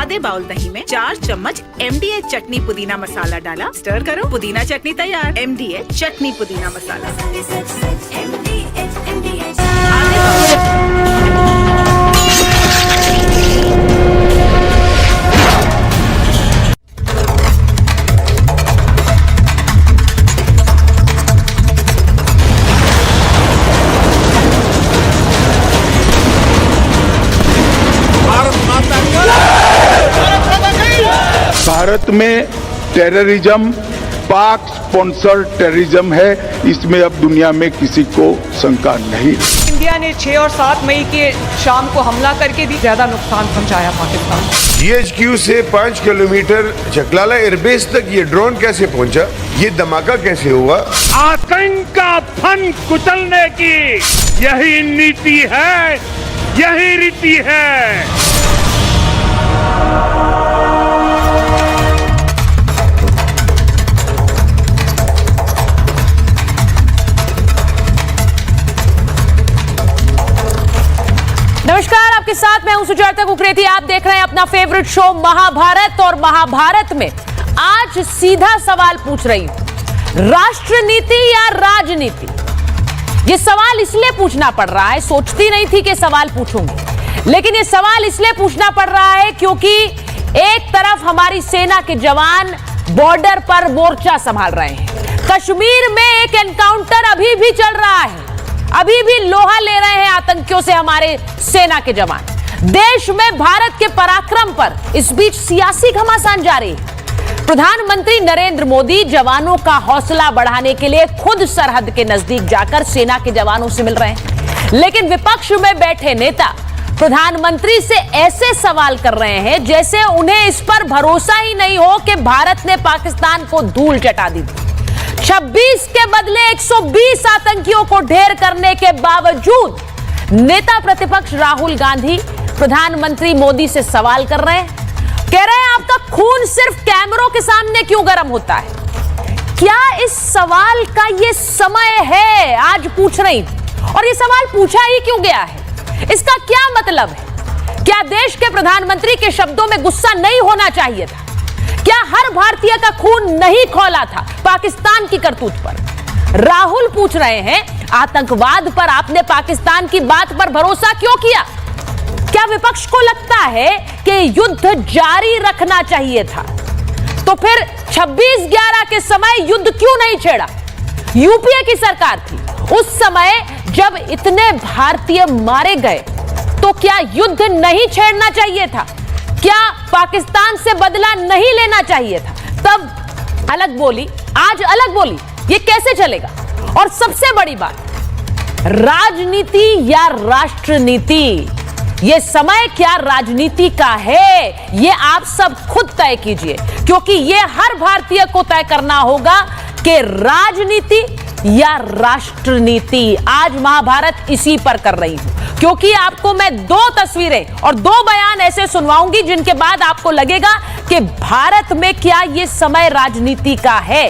आधे बाउल दही में 4 चम्मच MDH चटनी पुदीना मसाला डाला, स्टर करो, पुदीना चटनी तैयार। MDH चटनी पुदीना मसाला। भारत में टेररिज्म पाक स्पॉन्सर्ड टेररिज्म है, इसमें अब दुनिया में किसी को शंका नहीं। इंडिया ने 6 और 7 मई के शाम को हमला करके भी ज्यादा नुकसान पहुंचाया पाकिस्तान को। GHQ से 5 किलोमीटर चकलाला एयरबेस तक ये ड्रोन कैसे पहुंचा, ये धमाका कैसे हुआ? आतंक का फन कुचलने की यही नीति है, यही रीति है। नमस्कार, आपके साथ मैं हूं सुजाता कुकरेती। आप देख रहे हैं अपना फेवरेट शो महाभारत। और महाभारत में आज सीधा सवाल पूछ रही हूं, राष्ट्रनीति या राजनीति? ये सवाल इसलिए पूछना पड़ रहा है, सोचती नहीं थी कि सवाल पूछूंगी, लेकिन ये सवाल इसलिए पूछना पड़ रहा है क्योंकि एक तरफ हमारी सेना के जवान बॉर्डर पर मोर्चा संभाल रहे हैं, कश्मीर में एक एनकाउंटर अभी भी चल रहा है, अभी भी लोहा ले रहे हैं आतंकियों से हमारे सेना के जवान। देश में भारत के पराक्रम पर इस बीच सियासी घमासान जारी है। प्रधानमंत्री नरेंद्र मोदी जवानों का हौसला बढ़ाने के लिए खुद सरहद के नजदीक जाकर सेना के जवानों से मिल रहे हैं, लेकिन विपक्ष में बैठे नेता प्रधानमंत्री से ऐसे सवाल कर रहे हैं जैसे उन्हें इस पर भरोसा ही नहीं हो कि भारत ने पाकिस्तान को धूल चटा दी। 26 के बदले 120 आतंकियों को ढेर करने के बावजूद नेता प्रतिपक्ष राहुल गांधी प्रधानमंत्री मोदी से सवाल कर रहे हैं, कह रहे हैं आपका खून सिर्फ कैमरों के सामने क्यों गर्म होता है? क्या इस सवाल का ये समय है? आज पूछ रही थी। और ये सवाल पूछा ही क्यों गया है, इसका क्या मतलब है? क्या देश के प्रधानमंत्री के शब्दों में गुस्सा नहीं होना चाहिए था? क्या हर भारतीय का खून नहीं खौला था पाकिस्तान की करतूत पर? राहुल पूछ रहे हैं, आतंकवाद पर आपने पाकिस्तान की बात पर भरोसा क्यों किया? क्या विपक्ष को लगता है कि युद्ध जारी रखना चाहिए था? तो फिर 26/11 के समय युद्ध क्यों नहीं छेड़ा? यूपीए की सरकार थी उस समय, जब इतने भारतीय मारे गए तो क्या युद्ध नहीं छेड़ना चाहिए था? क्या पाकिस्तान से बदला नहीं लेना चाहिए था? तब अलग बोली, आज अलग बोली, ये कैसे चलेगा? और सबसे बड़ी बात, राजनीति या राष्ट्रनीति? ये समय क्या राजनीति का है? ये आप सब खुद तय कीजिए, क्योंकि ये हर भारतीय को तय करना होगा कि राजनीति या राष्ट्रनीति। आज महाभारत इसी पर कर रही हूं, क्योंकि आपको मैं 2 तस्वीरें और 2 बयान ऐसे सुनवाऊंगी जिनके बाद आपको लगेगा कि भारत में क्या यह समय राजनीति का है।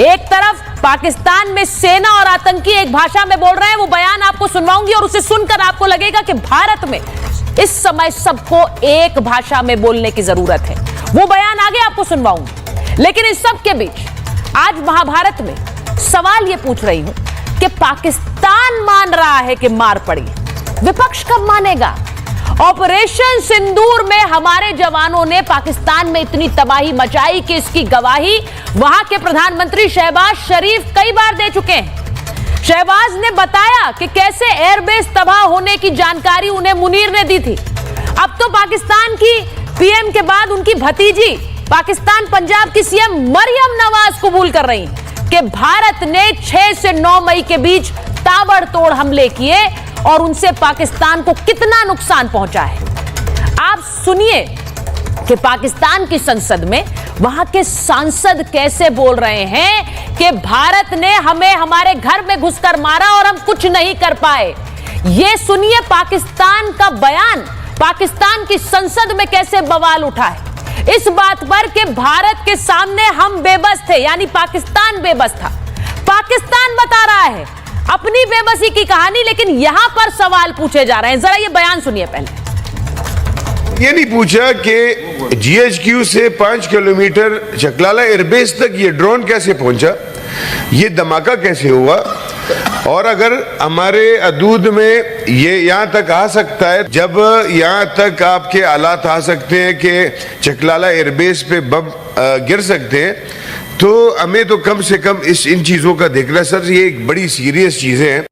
एक तरफ पाकिस्तान में सेना और आतंकी एक भाषा में बोल रहे हैं, वो बयान आपको सुनवाऊंगी और उसे सुनकर आपको लगेगा कि भारत में इस समय सबको एक भाषा में बोलने की जरूरत है। वो बयान आगे आपको सुनवाऊंगी, लेकिन इस सब के बीच आज महाभारत में सवाल ये पूछ रही हूं कि पाकिस्तान मान रहा है कि मार पड़ी, विपक्ष कब मानेगा? ऑपरेशन सिंदूर में हमारे जवानों ने पाकिस्तान में इतनी तबाही मचाई कि इसकी गवाही वहां के प्रधानमंत्री शहबाज शरीफ कई बार दे चुके हैं। शहबाज ने बताया कि कैसे एयरबेस तबाह होने की जानकारी उन्हें मुनीर ने दी थी। अब तो पाकिस्तान की पीएम के बाद उनकी भतीजी पाकिस्तान पंजाब की सीएम मरियम नवाज कबूल कर रही कि भारत ने 6 से 9 मई के बीच ताबड़तोड़ हमले किए और उनसे पाकिस्तान को कितना नुकसान पहुंचा है। आप सुनिए कि पाकिस्तान की संसद में वहां के सांसद कैसे बोल रहे हैं कि भारत ने हमें हमारे घर में घुसकर मारा और हम कुछ नहीं कर पाए। यह सुनिए पाकिस्तान का बयान, पाकिस्तान की संसद में कैसे बवाल उठा है इस बात पर कि भारत के सामने हम बेबस थे, यानी पाकिस्तान बेबस था। पाकिस्तान बता रहा है अपनी बेबसी की कहानी, लेकिन यहां पर सवाल पूछे जा रहे हैं। जरा ये बयान सुनिए पहले। ये नहीं पूछा कि जीएचक्यू से 5 किलोमीटर चकलाला एयरबेस तक ये ड्रोन कैसे पहुंचा, ये धमाका कैसे हुआ, और अगर हमारे हदूद में ये यहाँ तक आ सकता है, जब यहाँ तक आपके हालात आ सकते हैं कि चकलाला एयरबेस पे बम गिर सकते हैं, तो हमें तो कम से कम इन चीज़ों का देखना। सर, ये एक बड़ी सीरियस चीज़ें हैं।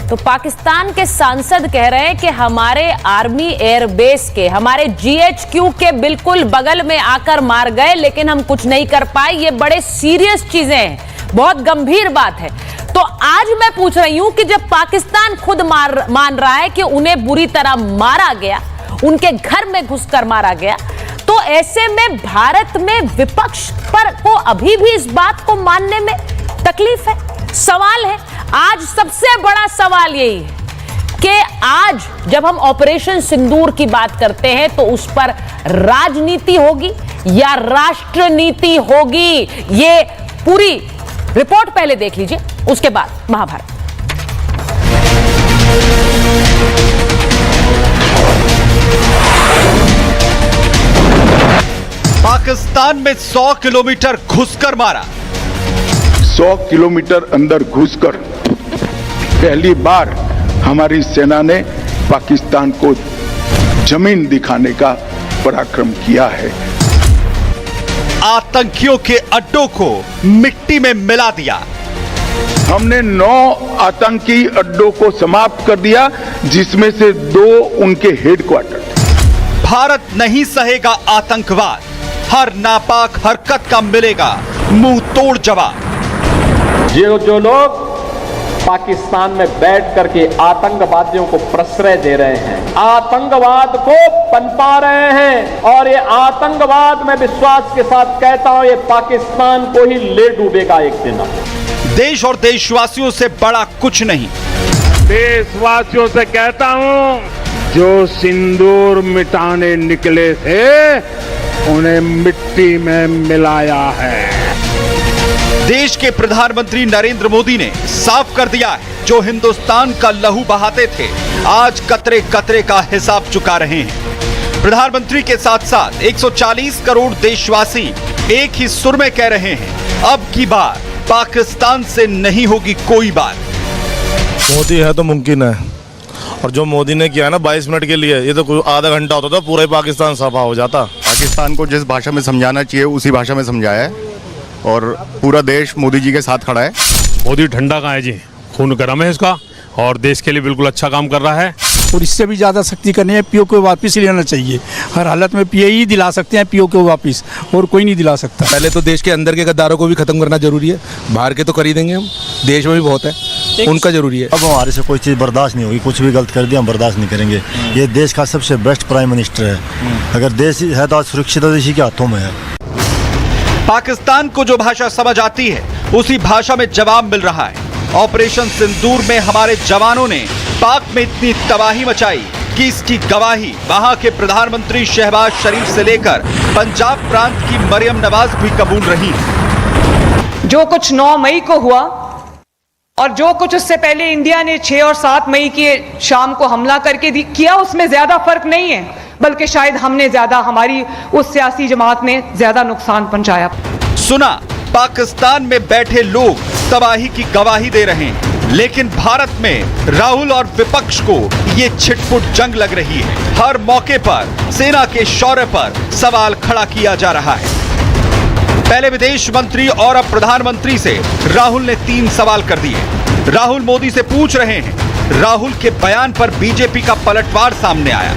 तो पाकिस्तान के सांसद कह रहे हैं कि हमारे आर्मी एयरबेस के, हमारे जीएचक्यू के बिल्कुल बगल में आकर मार गए, लेकिन हम कुछ नहीं कर पाए। ये बड़े सीरियस चीजें हैं, बहुत गंभीर बात है। तो आज मैं पूछ रही हूं कि जब पाकिस्तान खुद मान रहा है कि उन्हें बुरी तरह मारा गया, उनके घर में घुसकर मारा गया, तो ऐसे में भारत में विपक्ष पर को अभी भी इस बात को मानने में तकलीफ है। सवाल है, आज सबसे बड़ा सवाल यही है कि आज जब हम ऑपरेशन सिंदूर की बात करते हैं तो उस पर राजनीति होगी या राष्ट्रनीति होगी। ये पूरी रिपोर्ट पहले देख लीजिए, उसके बाद महाभारत। पाकिस्तान में 100 किलोमीटर घुसकर मारा। 100 किलोमीटर अंदर घुसकर पहली बार हमारी सेना ने पाकिस्तान को जमीन दिखाने का पराक्रम किया है। आतंकियों के अड्डों को मिट्टी में मिला दिया। हमने 9 आतंकी अड्डों को समाप्त कर दिया, जिसमें से 2 उनके हेडक्वार्टर। भारत नहीं सहेगा आतंकवाद, हर नापाक हरकत का मिलेगा मुंह तोड़ जवाब। जो लोग पाकिस्तान में बैठ करके आतंकवादियों को प्रश्रय दे रहे हैं, आतंकवाद को पनपा रहे हैं, और ये आतंकवाद में विश्वास के साथ कहता हूं, ये पाकिस्तान को ही ले डूबेगा एक दिन। देश और देशवासियों से बड़ा कुछ नहीं। देशवासियों से कहता हूं, जो सिंदूर मिटाने निकले थे उन्हें मिट्टी में मिलाया है। देश के प्रधानमंत्री नरेंद्र मोदी ने साफ कर दिया है, जो हिंदुस्तान का लहू बहाते थे आज कतरे कतरे का हिसाब चुका रहे हैं। प्रधानमंत्री के साथ साथ 140 करोड़ देशवासी एक ही सुर में कह रहे हैं, अब की बार पाकिस्तान से नहीं होगी कोई बात। मोदी है तो मुमकिन है, और जो मोदी ने किया ना 22 मिनट के लिए, ये तो कोई आधा घंटा होता था पूरा पाकिस्तान सफा हो जाता। पाकिस्तान को जिस भाषा में समझाना चाहिए उसी भाषा में समझाया है, और पूरा देश मोदी जी के साथ खड़ा है। मोदी ठंडा कहाँ है जी, खून गर्म है इसका, और देश के लिए बिल्कुल अच्छा काम कर रहा है। और इससे भी ज़्यादा सख्ती करनी है, पीओ को वापस लेना चाहिए। हर हालत में पीओ ही दिला सकते हैं, पीओ को वापस, और कोई नहीं दिला सकता। पहले तो देश के अंदर के गद्दारों को भी खत्म करना जरूरी है, बाहर के तो कर ही देंगे हम, देश में भी बहुत है, उनका जरूरी है। अब हमारे से कोई चीज़ बर्दाश्त नहीं होगी, कुछ भी गलत कर दिया हम बर्दाश्त नहीं करेंगे। ये देश का सबसे बेस्ट प्राइम मिनिस्टर है, अगर देश है तो सुरक्षित देश के हाथों में है। पाकिस्तान को जो भाषा समझ आती है उसी भाषा में जवाब मिल रहा है। ऑपरेशन सिंदूर में हमारे जवानों ने पाक में इतनी तबाही मचाई कि इसकी गवाही वहां के प्रधानमंत्री शहबाज शरीफ से लेकर पंजाब प्रांत की मरियम नवाज भी कबूल रही। जो कुछ 9 मई को हुआ और जो कुछ उससे पहले इंडिया ने 6 और 7 मई की शाम को हमला करके किया, उसमें ज्यादा फर्क नहीं है, बल्कि शायद हमने ज्यादा, हमारी उस सियासी जमात ने ज्यादा नुकसान पहुंचाया। सुना, पाकिस्तान में बैठे लोग तबाही की गवाही दे रहे हैं, लेकिन भारत में राहुल और विपक्ष को ये छिटपुट जंग लग रही है। हर मौके पर सेना के शौर्य पर सवाल खड़ा किया जा रहा है। पहले विदेश मंत्री और अब प्रधानमंत्री से राहुल ने 3 सवाल कर दिए। राहुल मोदी से पूछ रहे हैं, राहुल के बयान पर बीजेपी का पलटवार सामने आया।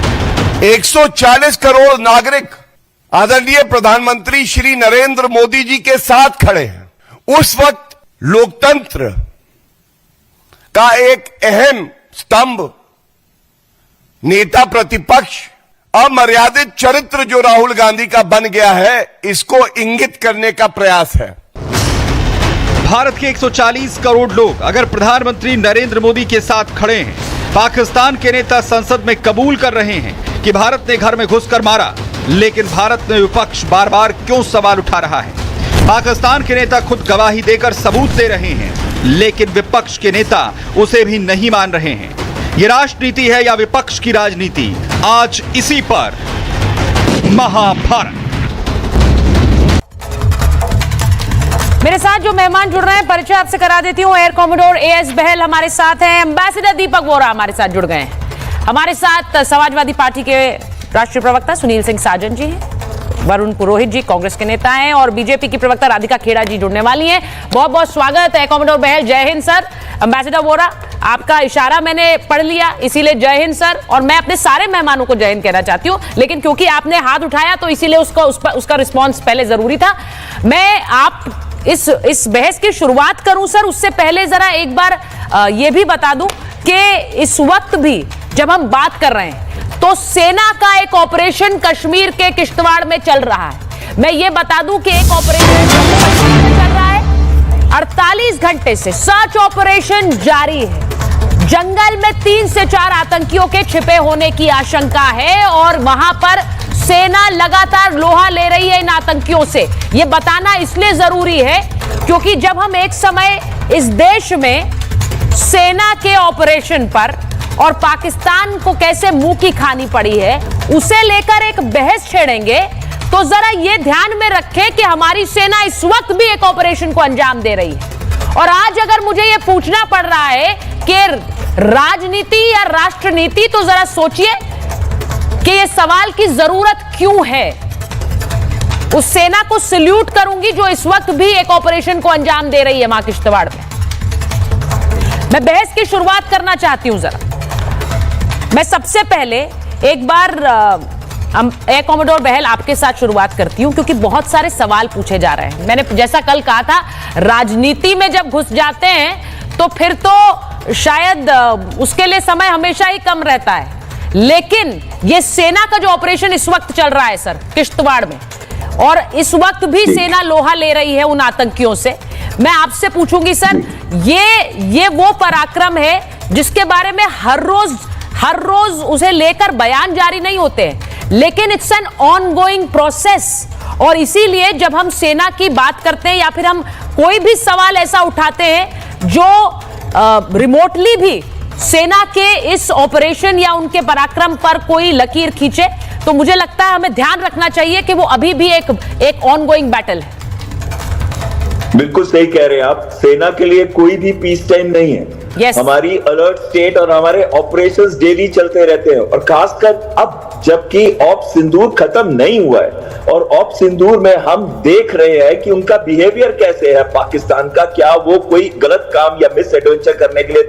140 करोड़ नागरिक आदरणीय प्रधानमंत्री श्री नरेंद्र मोदी जी के साथ खड़े हैं। उस वक्त लोकतंत्र का एक अहम स्तंभ, नेता प्रतिपक्ष, अमर्यादित चरित्र जो राहुल गांधी का बन गया है, इसको इंगित करने का प्रयास है। भारत के 140 करोड़ लोग अगर प्रधानमंत्री नरेंद्र मोदी के साथ खड़े हैं, पाकिस्तान के नेता संसद में कबूल कर रहे हैं कि भारत ने घर में घुसकर मारा, लेकिन भारत में विपक्ष बार बार क्यों सवाल उठा रहा है? पाकिस्तान के नेता खुद गवाही देकर सबूत दे रहे हैं, लेकिन विपक्ष के नेता उसे भी नहीं मान रहे हैं। ये राजनीति है या विपक्ष की राजनीति, आज इसी पर महाभारत। मेरे साथ जो मेहमान जुड़ रहे हैं, परिचय आपसे करा देती हूँ। एयर कॉमोडोर एएस बहल हमारे साथ हैं, एम्बेसडर दीपक वोरा हमारे साथ जुड़ गए हैं। हमारे साथ समाजवादी पार्टी के राष्ट्रीय प्रवक्ता सुनील सिंह साजन जी हैं, वरुण पुरोहित जी कांग्रेस के नेता हैं, और बीजेपी की प्रवक्ता राधिका खेड़ा जी जुड़ने वाली हैं। बहुत बहुत स्वागत है कॉमोडोर बहल। जय हिंद सर। एम्बेसडर वोरा, आपका इशारा मैंने पढ़ लिया, इसीलिए जय हिंद सर। और मैं अपने सारे मेहमानों को जय हिंद कहना चाहती हूँ, लेकिन क्योंकि आपने हाथ उठाया तो इसीलिए उसका रिस्पॉन्स पहले जरूरी था। मैं आप इस बहस की शुरुआत करूं सर, उससे पहले जरा एक बार ये भी बता दूं कि इस वक्त भी जब हम बात कर रहे हैं तो सेना का एक ऑपरेशन कश्मीर के किश्तवाड़ में चल रहा है। मैं ये बता दूं कि एक ऑपरेशन चल रहा है, 48 घंटे से सर्च ऑपरेशन जारी है। जंगल में 3 से 4 आतंकियों के छिपे होने की आशंका है और वहां पर सेना लगातार लोहा ले रही है इन आतंकियों से। यह बताना इसलिए जरूरी है क्योंकि जब हम एक समय इस देश में सेना के ऑपरेशन पर और पाकिस्तान को कैसे मुंह की खानी पड़ी है उसे लेकर एक बहस छेड़ेंगे, तो जरा ये ध्यान में रखें कि हमारी सेना इस वक्त भी एक ऑपरेशन को अंजाम दे रही है। और आज अगर मुझे ये पूछना पड़ रहा है कि राजनीति या राष्ट्रनीति, तो जरा सोचिए कि ये सवाल की जरूरत क्यों है। उस सेना को सल्यूट करूंगी जो इस वक्त भी एक ऑपरेशन को अंजाम दे रही है मां किश्तवाड़ में। मैं बहस की शुरुआत करना चाहती हूं जरा। मैं सबसे पहले एक बार एयर कॉमोडोर बहल आपके साथ शुरुआत करती हूं क्योंकि बहुत सारे सवाल पूछे जा रहे हैं। मैंने जैसा कल कहा था, राजनीति में जब घुस जाते हैं तो फिर तो शायद उसके लिए समय हमेशा ही कम रहता है, लेकिन ये सेना का जो ऑपरेशन इस वक्त चल रहा है सर किश्तवाड़ में, और इस वक्त भी सेना लोहा ले रही है उन आतंकियों से। मैं आपसे पूछूंगी सर, ये वो पराक्रम है जिसके बारे में हर रोज उसे लेकर बयान जारी नहीं होते हैं, लेकिन इट्स एन ऑनगोइंग प्रोसेस। और इसीलिए जब हम सेना की बात करते हैं या फिर हम कोई भी सवाल ऐसा उठाते हैं जो रिमोटली भी सेना के इस ऑपरेशन या उनके पराक्रम पर कोई लकीर खींचे, तो मुझे लगता है हमें ध्यान रखना चाहिए कि वो अभी भी एक ऑनगोइंग बैटल है। बिल्कुल सही कह रहे हैं आप। सेना के लिए कोई भी पीस टाइम नहीं है। Yes. हमारी अलर्ट स्टेट और हमारे ऑपरेशंस डेली चलते रहते हैं, और खासकर अब जबकि ऑप सिंदूर खत्म नहीं हुआ है और ऑप सिंदूर में हम देख रहे हैं कि उनका बिहेवियर कैसे है पाकिस्तान का। क्या वो कोई गलत काम या मिस एडवेंचर करने के लिए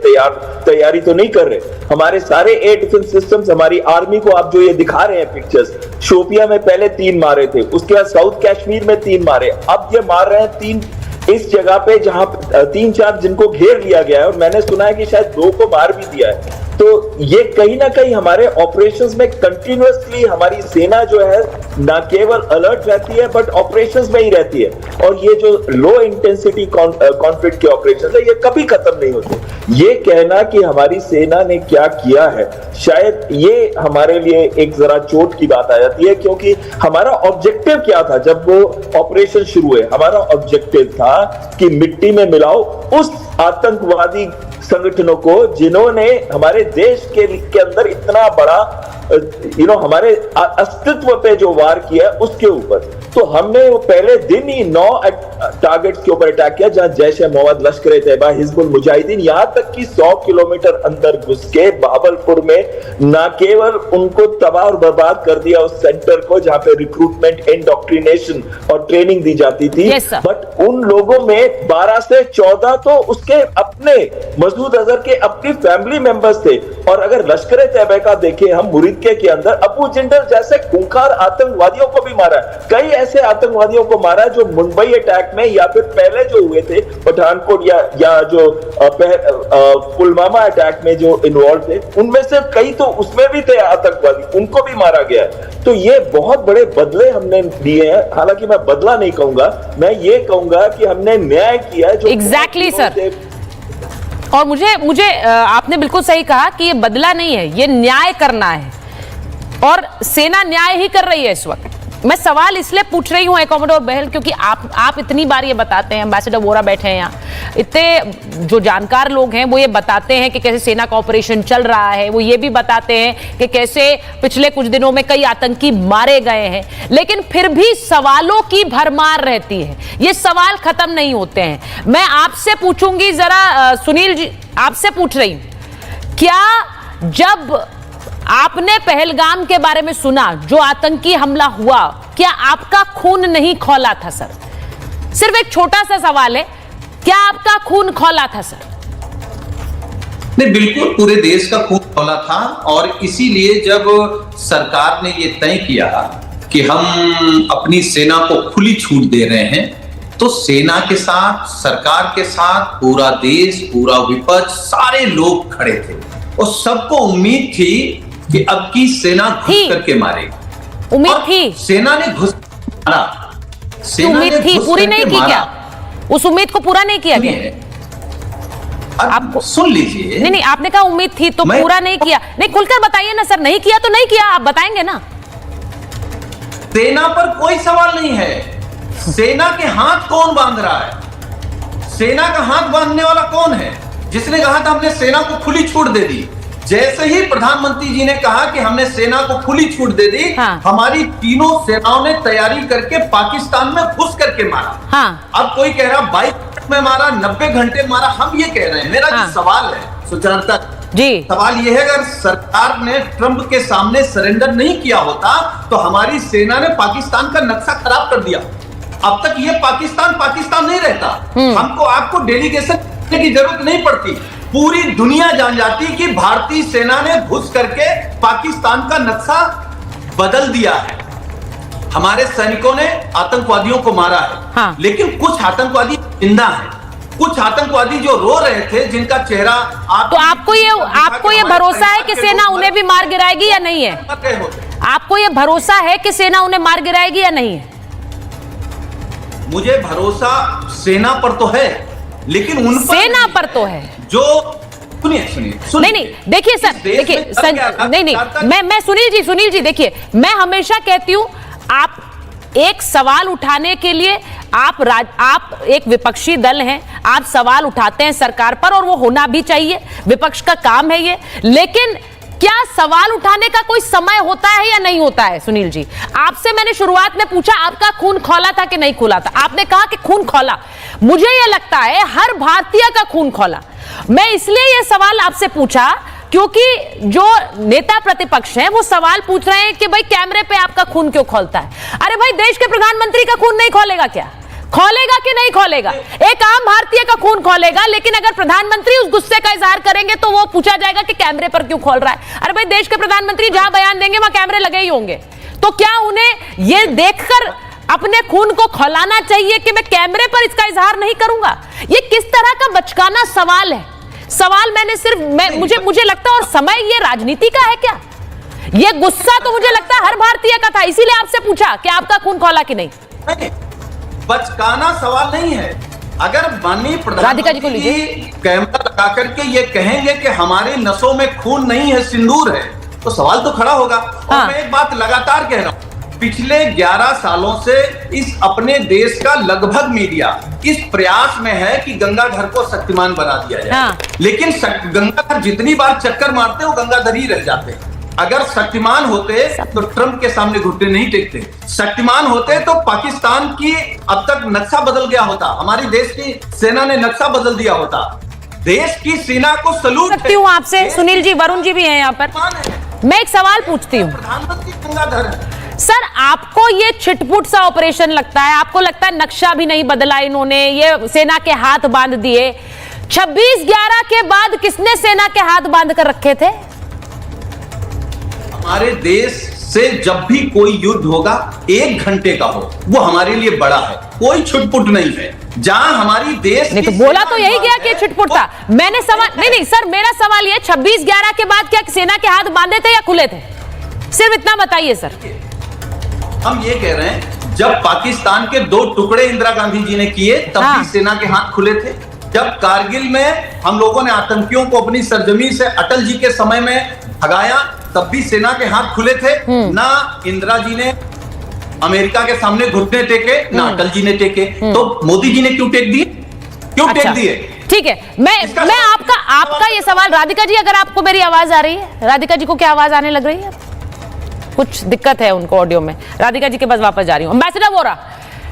तैयारी तो नहीं कर रहे। हमारे सारे एयर डिफेंस सिस्टम्स, हमारी आर्मी को आप जो ये दिखा रहे हैं पिक्चर्स, शोपिया में पहले 3 मारे थे, उसके बाद साउथ कश्मीर में 3 मारे, अब ये मार रहे हैं 3 इस जगह पे जहां 3-4 जिनको घेर लिया गया है, और मैंने सुना है कि शायद 2 को मार भी दिया है। तो ये कहीं ना कहीं हमारे ऑपरेशंस में कंटिन्यूअसली हमारी सेना जो है ना केवल अलर्ट रहती है बट ऑपरेशंस में ही रहती है, और ये जो लो इंटेंसिटी कॉन्फ्लिक्ट के ऑपरेशंस है ये कभी खत्म नहीं होते। ये कहना कि हमारी सेना ने क्या किया है, शायद ये हमारे लिए एक जरा चोट की बात आ जाती है, क्योंकि हमारा ऑब्जेक्टिव क्या था जब वो ऑपरेशन शुरू हुए। हमारा ऑब्जेक्टिव था कि मिट्टी में मिलाओ उस आतंकवादी संगठनों को जिन्होंने हमारे देश के अंदर इतना बड़ा हमारे अस्तित्व पे जो वार किया उसके ऊपर। तो हमने वो पहले दिन ही 9 टारगेट्स के ऊपर अटैक किया, जहां जैश ए मोहम्मद, लश्कर ए तैयबा, हिजबुल मुजाहिदीन, यहां तक कि 100 किलोमीटर अंदर घुस के बहावलपुर में न केवल उनको तबाह और बर्बाद कर दिया उस सेंटर को जहां पे रिक्रूटमेंट, इंडोक्ट्रिनेशन और ट्रेनिंग दी जाती थी, बट उन लोगों में 12 से 14 तो उसके अपने मसूद अजहर के अपनी फैमिली मेंबर्स थे। और अगर लश्कर ए तैयबा का देखें हम, मुरीदके के अंदर अबू जिंदल जैसे खूंखार आतंकवादियों को भी मारा है। कई ऐसे आतंकवादियों को मारा जो मुंबई अटैक में या फिर पहले जो हुए थे पठानकोट या जो पुलवामा अटैक में जो इन्वॉल्व थे, उनमें से कई तो उसमें भी थे आतंकवादी, उनको भी मारा गया है। तो ये बहुत बड़े बदले हमने लिए हैं। हालांकि मैं बदला नहीं कहूंगा, मैं ये कहूंगा कि हमने न्याय किया है। जो एग्जैक्टली सर, और मुझे आपने बिल्कुल सही कहा कि ये बदला नहीं है, ये न्याय करना है, और सेना न्याय ही कर रही है इस वक्त। मैं सवाल इसलिए पूछ रही हूँ कॉमोडोर बहल, क्योंकि आप इतनी बार ये बताते हैं, एम्बेसडर वोरा बैठे हैं यहाँ, इतने जो जानकार लोग हैं वो ये बताते हैं कि कैसे सेना का ऑपरेशन चल रहा है, वो ये भी बताते हैं कि कैसे पिछले कुछ दिनों में कई आतंकी मारे गए हैं, लेकिन फिर भी सवालों की भरमार रहती है, ये सवाल खत्म नहीं होते हैं। मैं आपसे पूछूंगी जरा, सुनील जी आपसे पूछ रही हूं, क्या जब आपने पहलगाम के बारे में सुना, जो आतंकी हमला हुआ, क्या आपका खून नहीं खौला था सर? सिर्फ एक छोटा सा सवाल है, क्या आपका खून खौला था सर? नहीं, बिल्कुल पूरे देश का खून खौला था, और इसीलिए जब सरकार ने ये तय किया कि हम अपनी सेना को खुली छूट दे रहे हैं, तो सेना के साथ, सरकार के साथ पूरा देश, पूरा विपक्ष, सारे लोग खड़े थे और सबको उम्मीद थी कि अब की सेना घुस करके मारेगी। उम्मीद थी, सेना ने घुस मारा, उम्मीद थी, पूरी नहीं की क्या? उस उम्मीद को पूरा नहीं किया क्या? आपको सुन लीजिए। नहीं, आपने कहा उम्मीद थी तो पूरा नहीं किया। नहीं, खुलकर बताइए ना सर, नहीं किया तो नहीं किया, आप बताएंगे ना। सेना पर कोई सवाल नहीं है, सेना के हाथ कौन बांध रहा है? सेना का हाथ बांधने वाला कौन है? जिसने कहा था हमने सेना को खुली छूट दे दी, जैसे ही प्रधानमंत्री जी ने कहा कि हमने सेना को खुली छूट दे दी, हमारी तीनों सेनाओं ने तैयारी करके पाकिस्तान में घुस करके मारा। अब कोई कह रहा 22 मिनट में मारा, 90 घंटे मारा, हम ये कह रहे हैं। मेरा जो सवाल है सुचरिता जी, सवाल ये है, अगर सरकार ने ट्रंप के सामने सरेंडर नहीं किया होता तो हमारी सेना ने पाकिस्तान का नक्शा खराब कर दिया। अब तक ये पाकिस्तान नहीं रहता। हमको आपको डेलीगेशन की जरूरत नहीं पड़ती, पूरी दुनिया जान जाती कि भारतीय सेना ने घुस करके पाकिस्तान का नक्शा बदल दिया है। हमारे सैनिकों ने आतंकवादियों को मारा है, लेकिन कुछ आतंकवादी जिंदा हैं, कुछ आतंकवादी जो रो रहे थे, जिनका चेहरा तो आपको ये भरोसा है कि सेना उन्हें भी मार गिराएगी या नहीं है? आपको ये भरोसा है कि सेना उन्हें मार गिराएगी या नहीं है? मुझे भरोसा सेना पर तो है, लेकिन उन पर सेना पर तो है जो सुनिए नहीं, देखिए सर, देखिए नहीं, मैं सुनील जी देखिए, मैं हमेशा कहती हूं, आप एक सवाल उठाने के लिए आप एक विपक्षी दल हैं, आप सवाल उठाते हैं सरकार पर, और वो होना भी चाहिए, विपक्ष का काम है ये, लेकिन क्या सवाल उठाने का कोई समय होता है या नहीं होता है? सुनील जी, आपसे मैंने शुरुआत में पूछा आपका खून खौला था कि नहीं खौला था, आपने कहा कि खून खौला। मुझे यह लगता है हर भारतीय का खून खौला। मैं इसलिए यह सवाल आपसे पूछा क्योंकि जो नेता प्रतिपक्ष हैं वो सवाल पूछ रहे हैं कि भाई कैमरे पे आपका खून क्यों खौलता है? अरे भाई, देश के प्रधानमंत्री का खून नहीं खौलेगा क्या? खौलेगा कि नहीं खौलेगा? एक आम भारतीय का खून खौलेगा, लेकिन अगर प्रधानमंत्री उस गुस्से का इजहार करेंगे तो वो पूछा जाएगा कि कैमरे पर क्यों खोल रहा है। अरे भाई, देश के प्रधानमंत्री जहां बयान देंगे वहां कैमरे लगे ही होंगे, तो क्या उन्हें ये देखकर अपने खून को खौलाना चाहिए कि मैं कैमरे पर इसका इजहार नहीं करूंगा? ये किस तरह का बचकाना सवाल है? सवाल मैंने सिर्फ मुझे लगता है, और समय ये राजनीति का है क्या? ये गुस्सा तो मुझे लगता है हर भारतीय का था, इसीलिए आपसे पूछा कि आपका खून खौला कि नहीं। बचकाना सवाल नहीं है। अगर माननीय प्रधानमंत्री जी कैमरा लगा करके ये कहेंगे कि हमारे नसों में खून नहीं है, सिंदूर है, तो सवाल तो खड़ा होगा। और मैं एक बात लगातार कह रहा हूं, पिछले 11 सालों से इस अपने देश का लगभग मीडिया इस प्रयास में है कि गंगाधर को शक्तिमान बना दिया जाए, लेकिन गंगाधर जितनी बार चक्कर मारते हैं वो गंगाधर ही रह जाते हैं। अगर शक्तिमान होते तो ट्रंप के सामने घुटने नहीं टेकते, शक्तिमान होते तो पाकिस्तान की अब तक नक्शा बदल गया होता, हमारी देश की सेना ने नक्शा बदल दिया होता। देश की सेना को सलूट करती हूं आपसे। सुनील जी, वरुण जी भी हैं यहाँ पर, मैं एक सवाल पूछती हूँ। प्रधानमंत्री गंगाधर सर, आपको ये छिटपुट सा ऑपरेशन लगता है? आपको लगता है नक्शा भी नहीं बदला इन्होंने, ये सेना के हाथ बांध दिए? 26/11 के बाद किसने सेना के हाथ बांध कर रखे थे? हमारे देश से जब भी कोई युद्ध होगा 1 घंटे का हो, वो हमारे लिए बड़ा है, कोई छुटपुट नहीं है। जहां हमारी देश नहीं, तो बोला तो यही गया कि छुटपुट था। मैंने सवाल नहीं सर, मेरा सवाल ये 26/11 के बाद क्या सेना के हाथ बांधे थे या खुले थे? सिर्फ इतना बताइए सर। हम ये कह रहे हैं, जब पाकिस्तान के 2 टुकड़े इंदिरा गांधी जी ने किए तब भी सेना के हाथ खुले थे। जब कारगिल में हम लोगों ने आतंकियों को अपनी सरजमी से अटल जी के समय में भगाया, तब भी सेना के हाथ खुले थे। ना इंदिरा जी ने अमेरिका के सामने घुटने टेके ना अटल जी ने टेके, तो मोदी जी ने क्यों टेक दिए? क्यों टेक दिए? ठीक है, मैं आपका ये सवाल, राधिका जी अगर आपको मेरी आवाज आ रही है, राधिका जी को क्या आवाज आने लग रही है? कुछ दिक्कत है उनको ऑडियो में। राधिका जी के पास वापस जा रही हूं। एम्बेसडर वोरा,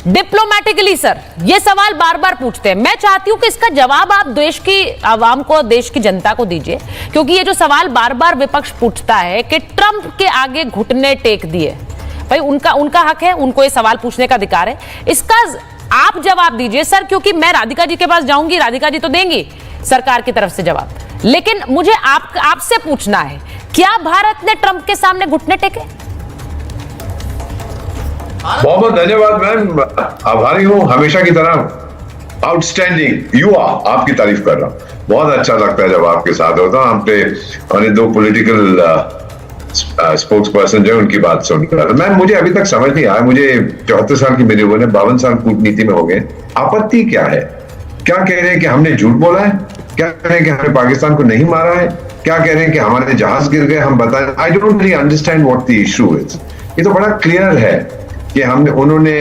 डिप्लोमेटिकली सर ये सवाल बार बार पूछते हैं, मैं चाहती हूं कि इसका जवाब आप देश की आवाम को, देश की जनता को दीजिए, क्योंकि ये जो सवाल बार बार विपक्ष पूछता है कि ट्रंप के आगे घुटने टेक दिए, भाई उनका हक है, उनको ये सवाल पूछने का अधिकार है, इसका आप जवाब दीजिए सर, क्योंकि मैं राधिका जी के पास जाऊंगी, राधिका जी तो देंगी सरकार की तरफ से जवाब, लेकिन मुझे आपसे पूछना है, क्या भारत ने ट्रंप के सामने घुटने टेके? बहुत बहुत धन्यवाद मैम, आभारी हूँ हमेशा की तरह। आउटस्टैंडिंग यू आर, आपकी तारीफ कर रहा हूँ, बहुत अच्छा लगता है जब आपके साथ होता हूँ। हमने दो पॉलिटिकल स्पोक्स पर्सन जो उनकी बात सुनकर, तो मैम मुझे अभी तक समझ नहीं आया, मुझे 74 साल की मेरी उम्र है, 52 साल कूटनीति में हो गए, आपत्ति क्या है? क्या कह रहे हैं कि हमने झूठ बोला है? क्या कह रहे हैं कि हमने पाकिस्तान को नहीं मारा है? क्या कह रहे हैं कि हमारे जहाज गिर गए? हम बताएं, I don't really understand what the issue is. ये तो बड़ा क्लियर है कि उन्होंने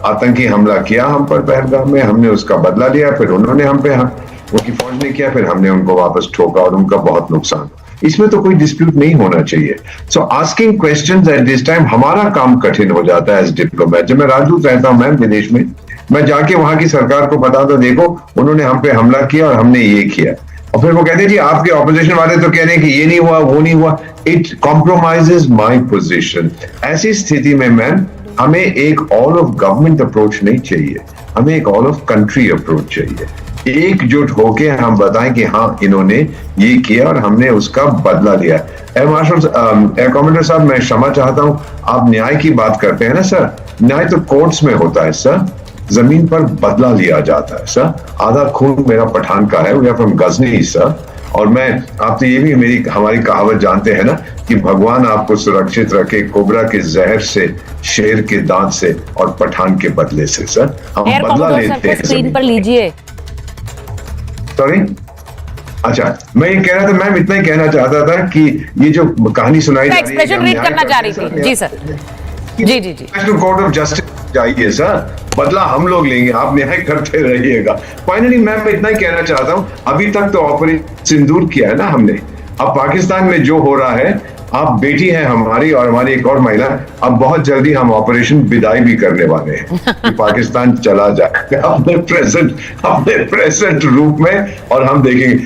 आतंकी हमला किया हम पर पहलगाम में, हमने उसका बदला लिया, फिर उन्होंने हम पे, उनकी फौज ने किया, फिर हमने उनको वापस ठोका और उनका बहुत नुकसान। इसमें तो कोई डिस्प्यूट नहीं होना चाहिए। So asking questions at this time हमारा काम कठिन हो जाता है एज डिप्लोमेट। जब मैं राजदूत रहता हूं मैम विदेश में, मैं जाके वहां की सरकार को बताता, देखो उन्होंने हम पे हमला किया और हमने ये किया, और फिर वो कहते हैं जी आपके ऑपोजिशन वाले तो कह रहे हैं कि ये नहीं हुआ, वो नहीं हुआ। It compromises my position. ऐसी स्थिति में मैम हमें एक ऑल ऑफ गवर्नमेंट अप्रोच नहीं चाहिए, हमें एक ऑल ऑफ कंट्री अप्रोच चाहिए। एकजुट होके हम बताएं कि हाँ इन्होंने ये किया और हमने उसका बदला लिया। कमांडर साहब, मैं क्षमा चाहता हूं, आप न्याय की बात करते हैं ना सर, न्याय तो कोर्ट्स में होता है सर, जमीन पर बदला लिया जाता है सर। आधा खून मेरा पठान का है, we are from Ghazni sir. और मैं, आप तो ये भी हमारी कहावत जानते हैं ना कि भगवान आपको सुरक्षित रखे कोबरा के जहर से, शेर के दांत से और पठान के बदले से सर। हम बदला लेते हैं। स्क्रीन पर लीजिए। सॉरी, अच्छा मैं ये कह रहा था मैम, इतना ही कहना चाहता था कि ये जो कहानी सुनाई जा रही है, एक्सप्रेशन रीड करना चाह रही थी। जी सर, जी जी जी। कोर्ट ऑफ जस्टिस जाइए सर, बदला हम लोग लेंगे, आप न्याय करते रहिएगा। फाइनली मैम मैं इतना ही कहना चाहता हूं, अभी तक तो ऑपरेशन सिंदूर किया है ना हमने, अब पाकिस्तान में जो हो रहा है, आप बेटी हैं हमारी और हमारी एक और महिला, अब बहुत जल्दी हम ऑपरेशन विदाई भी करने वाले हैं कि पाकिस्तान चला जाए अपने प्रेजेंट रूप में। और हम देखेंगे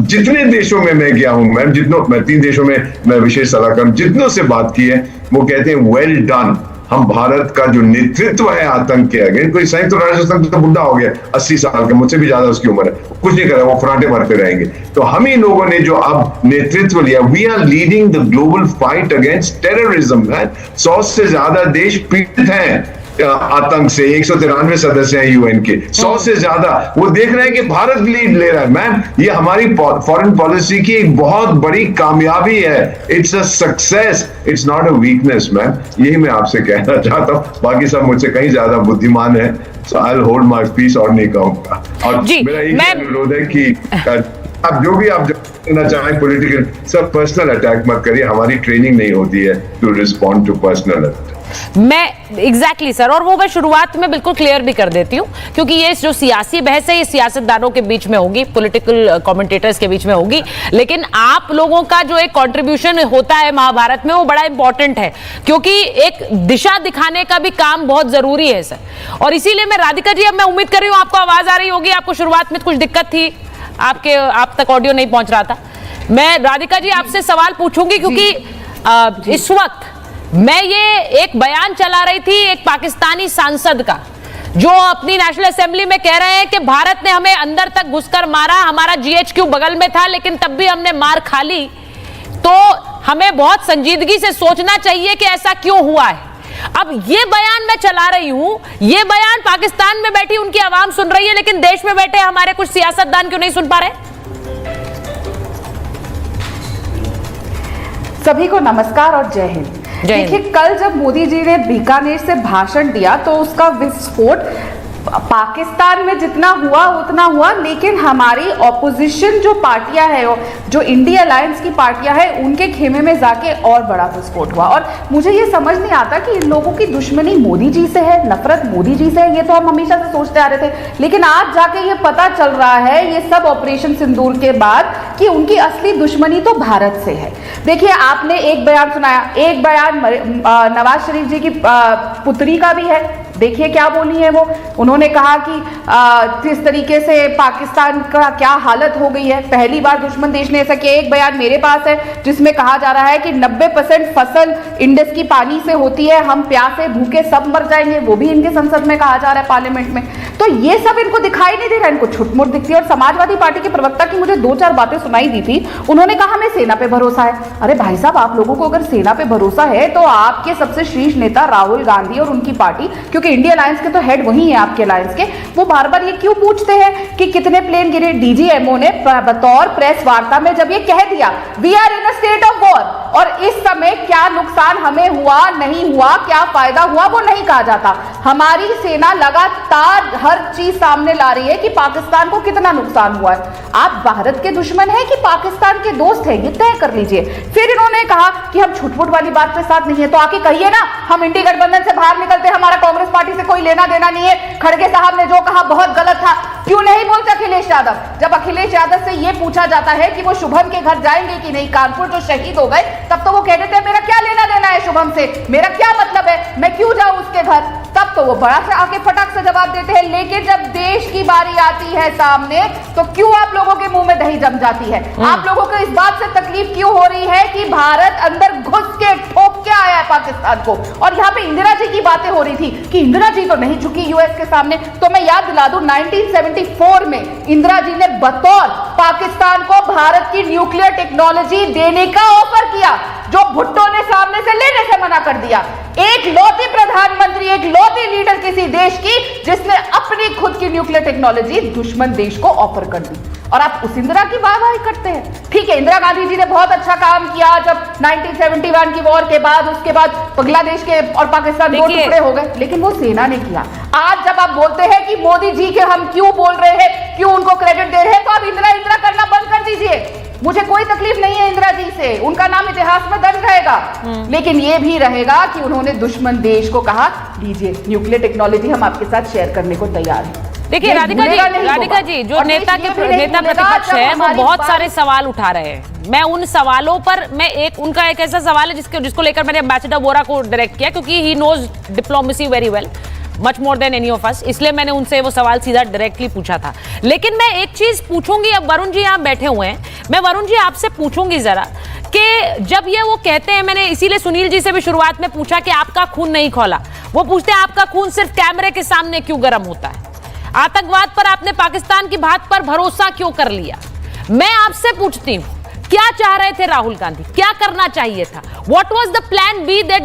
जितने देशों में मैं गया हूं मैम, मैं 3 देशों में मैं विशेष सलाहकार जितनों से बात की है, वो कहते हैं वेल डन। हम भारत का जो नेतृत्व है आतंक के अगेंस्ट, कोई संयुक्त राष्ट्र संघ तो बुढ़ा हो गया 80 साल का, मुझसे भी ज्यादा उसकी उम्र है, कुछ नहीं करा, वो फराटे मारते रहेंगे। तो हम ही लोगों ने जो अब नेतृत्व लिया, we are leading the global fight against terrorism है। 100 से ज्यादा देश पीड़ित हैं आतंक से, 193 सदस्य हैं यूएन के, 100 से ज्यादा। वो देख रहे हैं कि भारत लीड ले रहा है मैम, ये हमारी फॉरेन पॉलिसी की एक बहुत बड़ी कामयाबी है। It's a success, it's not a weakness ma'am. यही मैं आपसे कहना चाहता हूँ, बाकी सब मुझसे कहीं ज्यादा बुद्धिमान है, so I will hold my peace और नहीं कहूंगा। और मेरा यही अनुरोध है कि आप जो भी आप करना चाहें पॉलिटिकल, सब पर्सनल अटैक मत करिए, हमारी ट्रेनिंग नहीं होती है to respond to personal attack. मैं एग्जैक्टली सर, और वो मैं शुरुआत में बिल्कुल क्लियर भी कर देती हूँ, क्योंकि ये जो सियासी बहस है ये सियासतदानों के बीच में होगी, पॉलिटिकल कमेंटेटर्स के बीच में होगी, लेकिन आप लोगों का जो एक कंट्रीब्यूशन होता है महाभारत में वो बड़ा इंपॉर्टेंट है, क्योंकि एक दिशा दिखाने का भी काम बहुत जरूरी है सर। और इसीलिए मैं, राधिका जी, अब मैं उम्मीद कर रही हूँ आपको आवाज आ रही होगी, आपको शुरुआत में कुछ दिक्कत थी, आप तक ऑडियो नहीं पहुंच रहा था। मैं राधिका जी आपसे सवाल पूछूंगी, क्योंकि इस वक्त मैं ये एक बयान चला रही थी एक पाकिस्तानी सांसद का, जो अपनी नेशनल असेंबली में कह रहे हैं कि भारत ने हमें अंदर तक घुसकर मारा, हमारा जीएचक्यू बगल में था लेकिन तब भी हमने मार खा ली, तो हमें बहुत संजीदगी से सोचना चाहिए कि ऐसा क्यों हुआ है। अब ये बयान मैं चला रही हूं, ये बयान पाकिस्तान में बैठी उनकी आवाम सुन रही है, लेकिन देश में बैठे हमारे कुछ सियासतदान क्यों नहीं सुन पा रहे? सभी को नमस्कार और जय हिंद। देखिए, कल जब मोदी जी ने बीकानेर से भाषण दिया तो उसका विस्फोट पाकिस्तान में जितना हुआ उतना हुआ, लेकिन हमारी ऑपोजिशन जो पार्टियां हैं, जो इंडिया अलायंस की पार्टियां हैं, उनके खेमे में जाके और बड़ा विस्फोट हुआ। और मुझे ये समझ नहीं आता कि इन लोगों की दुश्मनी मोदी जी से है, नफरत मोदी जी से है, ये तो हम हमेशा से सोचते आ रहे थे, लेकिन आज जाके ये पता चल रहा है, ये सब ऑपरेशन सिंदूर के बाद, कि उनकी असली दुश्मनी तो भारत से है। देखिए, आपने एक बयान सुनाया, एक बयान नवाज शरीफ जी की पुत्री का भी है। देखिए क्या बोली है वो। उन्होंने कहा कि किस तरीके से पाकिस्तान का क्या हालत हो गई है, पहली बार दुश्मन देश ने ऐसा किया। एक बयान मेरे पास है जिसमें कहा जा रहा है कि 90% फसल इंडस की पानी से होती है, हम प्यासे भूखे सब मर जाएंगे, वो भी इनके संसद में कहा जा रहा है, पार्लियामेंट में। तो ये सब इनको दिखाई नहीं दे रहा, इनको छुटमुट दिखती है। और समाजवादी पार्टी के प्रवक्ता की मुझे 2-4 बातें सुनाई दी थी। उन्होंने कहा हमें सेना पे भरोसा है। अरे भाई साहब, आप लोगों को अगर सेना पे भरोसा है तो आपके सबसे शीर्ष नेता राहुल गांधी और उनकी पार्टी, क्योंकि इंडिया अलायंस के तो हेड वही है आपके अलायंस के, वो बार बार ये क्यों पूछते हैं कि कितने प्लेन गिरे। डीजीएमओ ने बतौर प्रेस वार्ता में जब ये कह दिया we are in a state of war, और इस समय क्या नुकसान हमें हुआ, नहीं हुआ, क्या फायदा हुआ, वो नहीं कहा जाता। हमारी सेना लगातार हर चीज सामने ला रही है कि पाकिस्तान को कितना नुकसान हुआ है। आप भारत के दुश्मन हैं कि पाकिस्तान के दोस्त हैं, ये तय कर लीजिए। फिर इन्होंने कहा कि हम छुटपुट वाली बात के साथ नहीं है, तो आके कहिए ना, हम इंडी गठबंधन से बाहर निकलते, हमारा कांग्रेस पार्टी से कोई लेना देना नहीं है, खड़गे साहब ने जो कहा बहुत गलत था। क्यों नहीं बोलते अखिलेश यादव? जब अखिलेश यादव से यह पूछा जाता है कि वो शुभम के घर जाएंगे कि नहीं, कानपुर जो शहीद हो गए, तब तो वो कह देते हैं मेरा क्या लेना देना है शुभम से, मेरा क्या मतलब है, मैं क्यों जाऊं उसके घर। तब तो वो बड़ा से आके फटाक से जवाब देते हैं। लेकिन जब देश की बारी आती है सामने, तो क्यों आप लोगों के मुंह में दही जम जाती है? आप लोगों को इस बात से तकलीफ क्यों हो रही है कि भारत अंदर घुस के ठोक के आया है पाकिस्तान को? और यहाँ पे इंदिरा जी की बातें हो रही थी कि इंदिरा जी तो नहीं झुकी यूएस के सामने। तो मैं याद दिला दूं, 1974 में इंदिरा जी ने बतौर पाकिस्तान को भारत की न्यूक्लियर टेक्नोलॉजी देने का ऑफर किया, जो भुट्टो ने सामने से लेने से मना कर दिया। एक लौती प्रधानमंत्री, एक लौती लीडर किसी देश की जिसने अपनी खुद की न्यूक्लियर टेक्नोलॉजी दुश्मन देश को ऑफर कर दी, और आप उस इंदिरा की वाहवाही करते हैं। ठीक है, इंदिरा गांधी जी ने बहुत अच्छा काम किया जब 1971 की वॉर के बाद, उसके बाद बांग्लादेश के और पाकिस्तान दो टुकड़े हो गए, लेकिन वो सेना ने किया। आज जब आप बोलते हैं कि मोदी जी के हम क्यों बोल रहे हैं, क्यों उनको क्रेडिट दे रहे हैं, तो आप इंदिरा इंदिरा करना बंद कर दीजिए। मुझे कोई तकलीफ नहीं है इंदिरा जी से, उनका नाम इतिहास में दर्ज रहेगा, लेकिन यह भी रहेगा कि उन्होंने दुश्मन देश को कहा लीजिए न्यूक्लियर टेक्नोलॉजी हम आपके साथ शेयर करने को तैयार हैं। देखिए राधिका जी, जो नेता प्रतिपक्ष है वो बहुत सारे सवाल उठा रहे हैं। मैं उन सवालों पर, मैं उनका एक ऐसा सवाल है जिसको लेकर मैंने एम्बेसडर वोरा को डायरेक्ट किया, क्योंकि he knows diplomacy very well, much more than any of us, इसलिए मैंने उनसे वो सवाल सीधा डायरेक्टली पूछा था। लेकिन मैं एक चीज पूछूंगी, अब वरुण जी यहाँ बैठे हुए हैं, मैं वरुण जी आपसे पूछूंगी जरा कि जब ये वो कहते हैं, मैंने इसीलिए सुनील जी से भी शुरुआत में पूछा कि आपका खून नहीं खौला, वो पूछते हैं आपका खून सिर्फ कैमरे के सामने क्यों गर्म होता है, आतंकवाद पर आपने पाकिस्तान की बात पर भरोसा क्यों कर लिया। मैं आपसे पूछती हूँ, क्या चाह रहे थे राहुल गांधी, क्या करना चाहिए था? What was the plan B that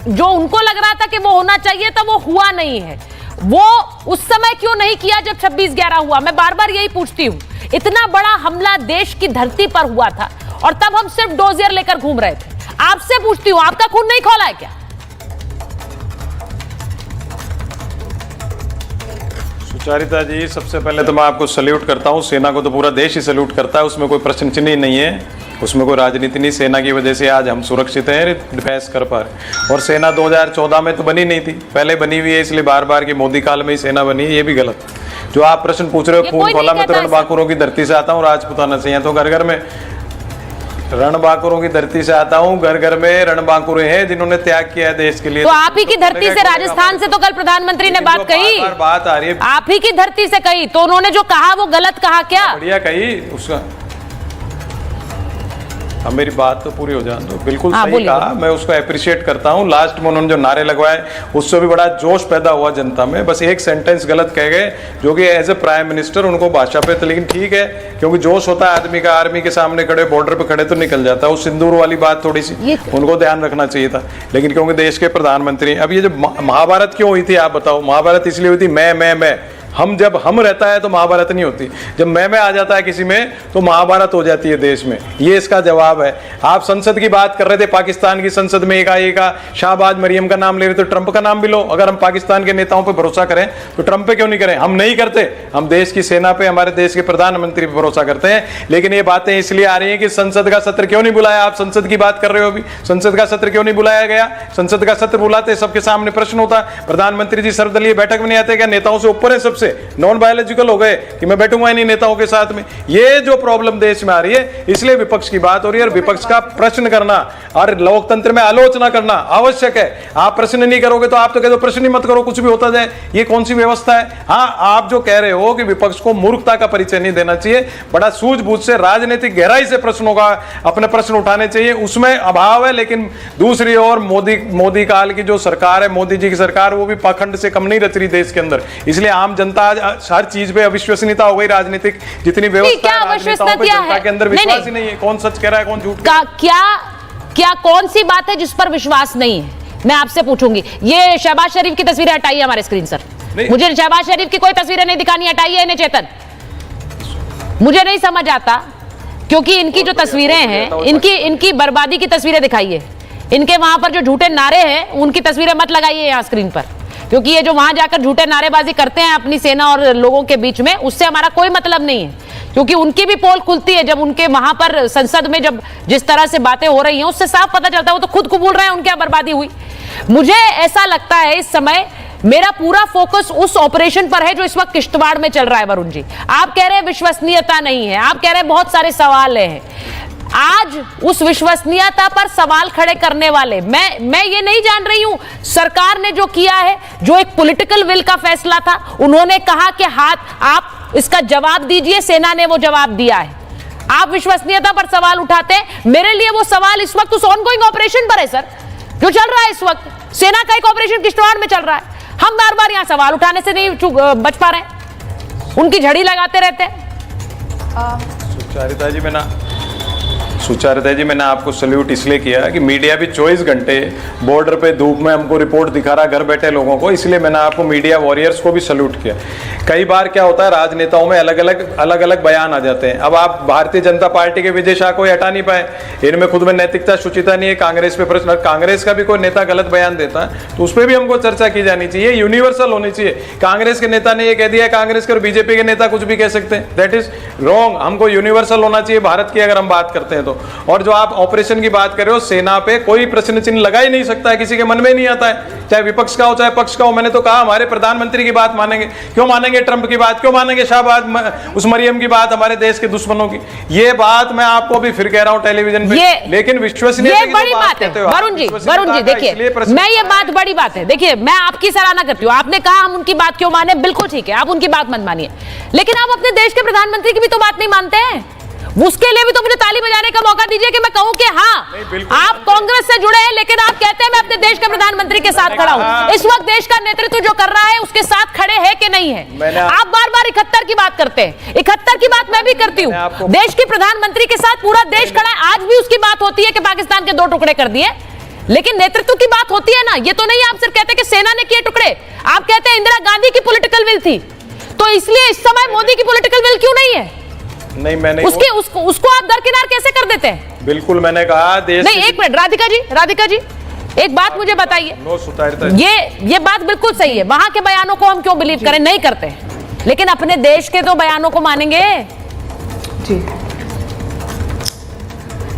जो उनको लग रहा था कि वो होना चाहिए था, वो हुआ नहीं है, वो उस समय क्यों नहीं किया जब 26/11 हुआ? मैं बार बार यही पूछती हूँ। इतना बड़ा हमला देश की धरती पर हुआ था और तब हम सिर्फ डोजियर लेकर घूम रहे थे। आपसे पूछती हूँ, आपका खून नहीं खौला है क्या? सुचारिता जी, सबसे पहले तो मैं आपको सैल्यूट करता हूँ। सेना को तो पूरा देश ही सैल्यूट करता है, उसमें कोई प्रश्न चिन्ह ही नहीं है, उसमें कोई राजनीति नहीं। सेना की वजह से आज हम सुरक्षित हैं, डिफेंस कर पा रहे। और सेना 2014 में तो बनी नहीं थी, पहले बनी हुई है, इसलिए बार बार की मोदी काल में ही सेना बनी है, ये भी गलत। जो आप प्रश्न पूछ रहे हो खून खोला, मैं तो रणबांकुरों की धरती से आता हूँ, राजपूताना से। तो घर घर में रणबांकुरों की धरती से आता हूँ, घर घर में रणबांकुरे हैं जिन्होंने त्याग किया है देश के लिए। तो आप ही की धरती से, राजस्थान से तो कल प्रधानमंत्री ने बात कही, बात आ रही है, आप ही की धरती से कही, तो उन्होंने जो कहा वो गलत कहा क्या? बढ़िया कही उसका। अब मेरी बात तो पूरी हो जाए तो बिल्कुल सही कहा, मैं उसको अप्रिशिएट करता हूँ। लास्ट में उन्होंने जो नारे लगवाए उससे भी बड़ा जोश पैदा हुआ जनता में। बस एक सेंटेंस गलत कह गए, जो कि एज ए प्राइम मिनिस्टर उनको भाषा पे तो, लेकिन ठीक है, क्योंकि जोश होता है आदमी का, आर्मी के सामने खड़े, बॉर्डर पे खड़े तो निकल जाता है। उस सिंदूर वाली बात थोड़ी सी उनको ध्यान रखना चाहिए था, लेकिन क्योंकि देश के प्रधानमंत्री। अब ये जो महाभारत क्यों हुई थी आप बताओ? महाभारत इसलिए हुई थी मैं हम जब हम रहता है तो महाभारत नहीं होती, जब मैं आ जाता है किसी में तो महाभारत हो जाती है देश में। ये इसका जवाब है। आप संसद की बात कर रहे थे, पाकिस्तान की संसद में एक शाहबाज मरियम का नाम ले रहे थे, ट्रंप का नाम भी लो। अगर हम पाकिस्तान के नेताओं पर भरोसा करें तो ट्रंप पे क्यों नहीं करें? हम नहीं करते, हम देश की सेना पे, हमारे देश के प्रधानमंत्री पे भरोसा करते हैं। लेकिन ये बातें इसलिए आ रही हैं कि संसद का सत्र क्यों नहीं बुलाया? आप संसद की बात कर रहे हो, अभी संसद का सत्र क्यों नहीं बुलाया गया? संसद का सत्र बुलाते, सबके सामने प्रश्न होता, प्रधानमंत्री जी सर्वदलीय बैठक में नहीं आते क्या? नेताओं से ऊपर है, सबसे नॉन बायोलॉजिकल हो गए कि मैं बैठूंगा ही नहीं नेताओं के साथ में। ये जो प्रॉब्लम देश में आ रही है, इसलिए विपक्ष की बात हो रही है। और विपक्ष का प्रश्न करना और लोकतंत्र में आलोचना करना आवश्यक है। आप प्रश्न नहीं करोगे तो आप तो कहते हो प्रश्न ही मत करो, कुछ भी होता जाए। ये कौन सी व्यवस्था है? हाँ, आप जो कह रहे हो कि विपक्ष को मूर्खता का परिचय नहीं देना चाहिए, बड़ा सूझबूझ से, राजनीतिक गहराई से प्रश्नों का अपने प्रश्न उठाने चाहिए, उसमें अभाव है। लेकिन दूसरी ओर मोदी काल की जो सरकार है, मोदी जी की सरकार, वो भी पाखंड से कम नहीं रच रही देश के अंदर। इसलिए आम जनता हर चीज पे अविश्वसनीयता हो गई। राजनीतिक जितनी व्यवस्था है, राजनेताओं पे जनता के अंदर विश्वास ही नहीं है। कौन सच कह रहा है, कौन झूठ? क्या कौन सी बात है जिस पर विश्वास नहीं है? मैं आपसे पूछूंगी। ये शहबाज शरीफ की तस्वीरें हटाइए हमारे स्क्रीन सर। मुझे शहबाज शरीफ की कोई तस्वीरें नहीं दिखानी, हटाइए इन्हें चेतन। मुझे नहीं समझ आता, क्योंकि इनकी जो तस्वीरें हैं, इनकी बर्बादी की तस्वीरें दिखाइए। इनके वहां पर जो झूठे नारे हैं उनकी तस्वीरें मत लगाइए यहाँ स्क्रीन पर, क्योंकि ये जो वहां जाकर झूठे नारेबाजी करते हैं अपनी सेना और लोगों के बीच में, उससे हमारा कोई मतलब नहीं है। क्योंकि उनकी भी पोल खुलती है जब उनके वहां पर संसद में जब जिस तरह से बातें हो रही हैं, उससे साफ पता चलता है। वो तो खुद कबूल रहे हैं उनकी बर्बादी हुई। मुझे ऐसा लगता है इस समय मेरा पूरा फोकस उस ऑपरेशन पर है जो इस वक्त किश्तवाड़ में चल रहा है। वरुण जी, आप कह रहे हैं विश्वसनीयता नहीं है, आप कह रहे हैं बहुत सारे सवाल हैं। आज उस विश्वसनीयता पर सवाल खड़े करने वाले, मैं ये नहीं जान रही हूं सरकार ने जो किया है, जो एक पॉलिटिकल विल का फैसला था, उन्होंने कहा कि हाथ आप इसका जवाब दीजिए, सेना ने वो जवाब दिया है। आप विश्वसनीयता पर सवाल उठाते हैं। मेरे लिए वो सवाल इस वक्त उस ऑनगोइंग ऑपरेशन पर है सर, जो चल रहा है इस वक्त। सेना का एक ऑपरेशन किश्तवाड़ में चल रहा है। हम बार बार यहां सवाल उठाने से नहीं बच पा रहे हैं, उनकी झड़ी लगाते रहते हैं। सुचारिता जी, मैंने आपको सल्यूट इसलिए किया कि मीडिया भी 24 घंटे बॉर्डर पे धूप में हमको रिपोर्ट दिखा रहा घर बैठे लोगों को, इसलिए मैंने आपको मीडिया वॉरियर्स को भी सल्यूट किया। कई बार क्या होता है, राजनेताओं में अलग अलग बयान आ जाते हैं। अब आप भारतीय जनता पार्टी के विजय शाह को हटा नहीं पाए, इनमें खुद में नैतिकता शुचिता नहीं है। कांग्रेस पे प्रश्न, कांग्रेस का भी कोई नेता गलत बयान देता है तो उस पर भी हमको चर्चा की जानी चाहिए, यूनिवर्सल होनी चाहिए। कांग्रेस के नेता ने यह कह दिया, कांग्रेस के और बीजेपी के नेता कुछ भी कह सकते हैं, दैट इज रॉन्ग। हमको यूनिवर्सल होना चाहिए भारत की अगर हम बात करते हैं तो। और जो आप ऑपरेशन की बात कर रहे हो, सेना पे कोई प्रश्न चिन्ह लगा ही नहीं सकता है, किसी के मन में नहीं आता है, चाहे विपक्ष का हो चाहे पक्ष का हो। मैंने तो कहा हमारे प्रधानमंत्री की बात मानेंगे, क्यों मानेंगे ट्रंप की बात, क्यों मानेंगे शाहबाज उस मरियम की बात, हमारे देश के दुश्मनों की। ये बात मैं आपको भी फिर कह रहा हूं टेलीविजन पे, लेकिन विश्वसनीय बड़ी बात है वरुण जी देखिए, मैं ये बात बड़ी बात है। देखिए, मैं आपकी सराहना करती हूँ, आपने कहा हम उनकी बात क्यों माने, बिल्कुल ठीक है, आप उनकी बात मत मानिए, लेकिन आप अपने देश के प्रधानमंत्री की भी तो बात नहीं मानते हैं। उसके लिए भी तो मुझे ताली बजाने का मौका दीजिए कि मैं कहूं कि हाँ, आप कांग्रेस से जुड़े हैं, लेकिन आप कहते हैं मैं अपने देश के प्रधानमंत्री के साथ खड़ा हूं। इस वक्त देश का नेतृत्व जो कर रहा है उसके साथ खड़े हैं कि नहीं है? आप बार बार 71 की बात करते हैं, 71 की बात मैं भी करती हूँ। देश के प्रधानमंत्री के साथ पूरा देश खड़ा है। आज भी उसकी बात होती है कि पाकिस्तान के 2 टुकड़े कर दिए, लेकिन नेतृत्व की बात होती है ना। ये तो नहीं आप सिर्फ कहते कि सेना ने किए टुकड़े, आप कहते हैं इंदिरा गांधी की पॉलिटिकल विल थी, तो इसलिए इस समय मोदी की पॉलिटिकल विल क्यों नहीं है? नहीं, मैंने उसको आप दरकिनार कैसे कर देते हैं? बिल्कुल, मैंने कहा देश नहीं, एक मिनट राधिका जी एक बात मुझे बताइए। ये बात बिल्कुल सही है, वहां के बयानों को हम क्यों बिलीव करें? नहीं करते, लेकिन अपने देश के तो बयानों को मानेंगे जी।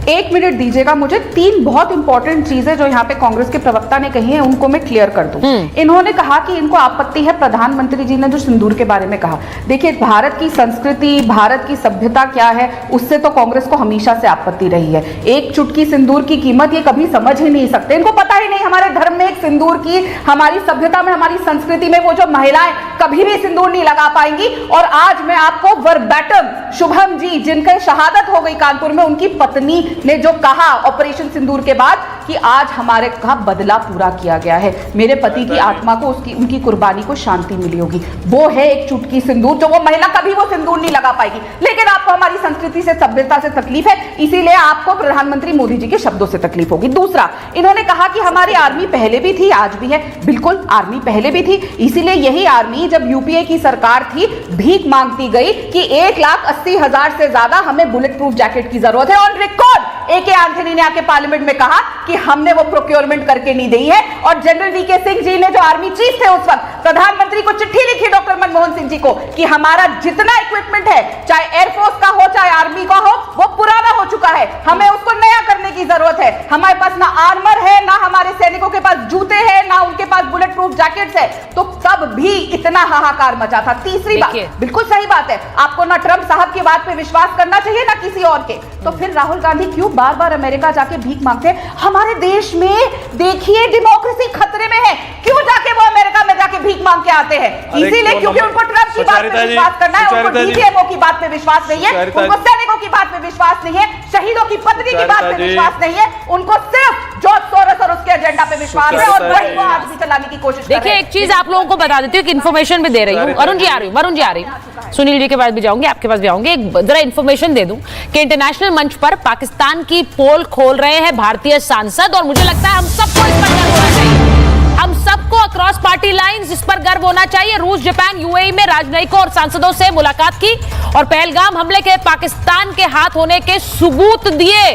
1 मिनट दीजिएगा मुझे। 3 बहुत इंपॉर्टेंट चीजें जो यहाँ पे कांग्रेस के प्रवक्ता ने कही है उनको मैं क्लियर कर दूं। इन्होंने कहा कि इनको आपत्ति है प्रधानमंत्री जी ने जो सिंदूर के बारे में कहा। देखिए, भारत की संस्कृति, भारत की सभ्यता क्या है, उससे तो कांग्रेस को हमेशा से आपत्ति रही है। एक चुटकी सिंदूर की कीमत ये कभी समझ ही नहीं सकते, इनको पता ही नहीं हमारे धर्म में एक सिंदूर की, हमारी सभ्यता में, हमारी संस्कृति में वो जो महिलाएं कभी भी सिंदूर नहीं लगा पाएंगी। और आज मैं आपको वर्बैटम शुभम जी, जिनकी शहादत हो गई कानपुर में, उनकी पत्नी ने जो कहा ऑपरेशन सिंदूर के बाद कि आज हमारे का बदला पूरा किया गया है, मेरे पति की आत्मा को उनकी कुर्बानी को शांति मिली होगी। वो है एक चुटकी सिंदूर, जो वो महिला कभी वो सिंदूर नहीं लगा पाएगी। लेकिन आपको हमारी संस्कृति से, सभ्यता से तकलीफ है, इसीलिए आपको प्रधानमंत्री मोदी जी के शब्दों से तकलीफ होगी। दूसरा, इन्होंने कहा कि हमारी आर्मी पहले भी थी, आज भी है। बिल्कुल, आर्मी पहले भी थी, इसीलिए यही आर्मी जब यूपीए की सरकार थी भीख मांगती गई कि 1,80,000 से ज्यादा हमें बुलेट प्रूफ जैकेट की जरूरत है। ऑन रिकॉर्ड ए के एंथनी ने आके पार्लियामेंट में कहा कि हमने वो प्रोक्योरमेंट करके नहीं दी है। और जनरल वीके सिंह जी ने, जो आर्मी चीफ थे उस वक्त, प्रधानमंत्री को चिट्ठी लिखी डॉक्टर मनमोहन सिंह जी को कि हमारा जितना इक्विपमेंट है, चाहे एयरफोर्स का हो चाहे आर्मी का हो, वो पुराना हो चुका है, हमें उसको नया करने की जरूरत है। हमारे पास ना आर्मर है, ना हमारे सैनिकों के पास जूते हैं, ना उनके पास बुलेट प्रूफ जैकेट्स है। तो तब भी इतना हाहाकार मचा था। तीसरी बात, बिल्कुल सही बात है, आपको ना ट्रंप साहब की बात पे विश्वास करना चाहिए ना किसी और के। तो फिर राहुल गांधी क्यों बार बार अमेरिका जाके भीख मांगते हैं? हमारे देश में देखिए डेमोक्रेसी खतरे में है, क्यों जाके वो अमेरिका में जाके भीख मांग के आते हैं? इसीलिए क्योंकि उनको ट्रंप की बात पे विश्वास करना है, उनको डीजीएमओ की बात पे विश्वास नहीं है, उनको सैनिकों की बात पे विश्वास नहीं है, शहीदों की पत्नी की बात पे विश्वास नहीं है, उनको सिर्फ जॉर्ज सोरोस और उसके एजेंडा पे विश्वास है, और वही वो आज भी चलाने की कोशिश कर रहे हैं। देखिए, एक चीज आप लोगों को बता देती हूँ, इन्फॉर्मेशन भी दे रही हूँ। वरुण जी आ रही हूँ, सुनील जी के पास भी जाऊंगी, आपके पास भी आऊंगी। एक जरा इन्फॉर्मेशन दे दूं कि इंटरनेशनल मंच पर पाकिस्तान की पोल खोल रहे हैं भारतीय सांसद, और मुझे लगता है हम सबको इस पर गर्व होना चाहिए। हम सबको अक्रॉस पार्टी लाइंस इस पर गर्व होना चाहिए। रूस, जापान, यूएई में राजनयिकों और सांसदों से मुलाकात की और पहलगाम हमले के पाकिस्तान के हाथ होने के सबूत दिए।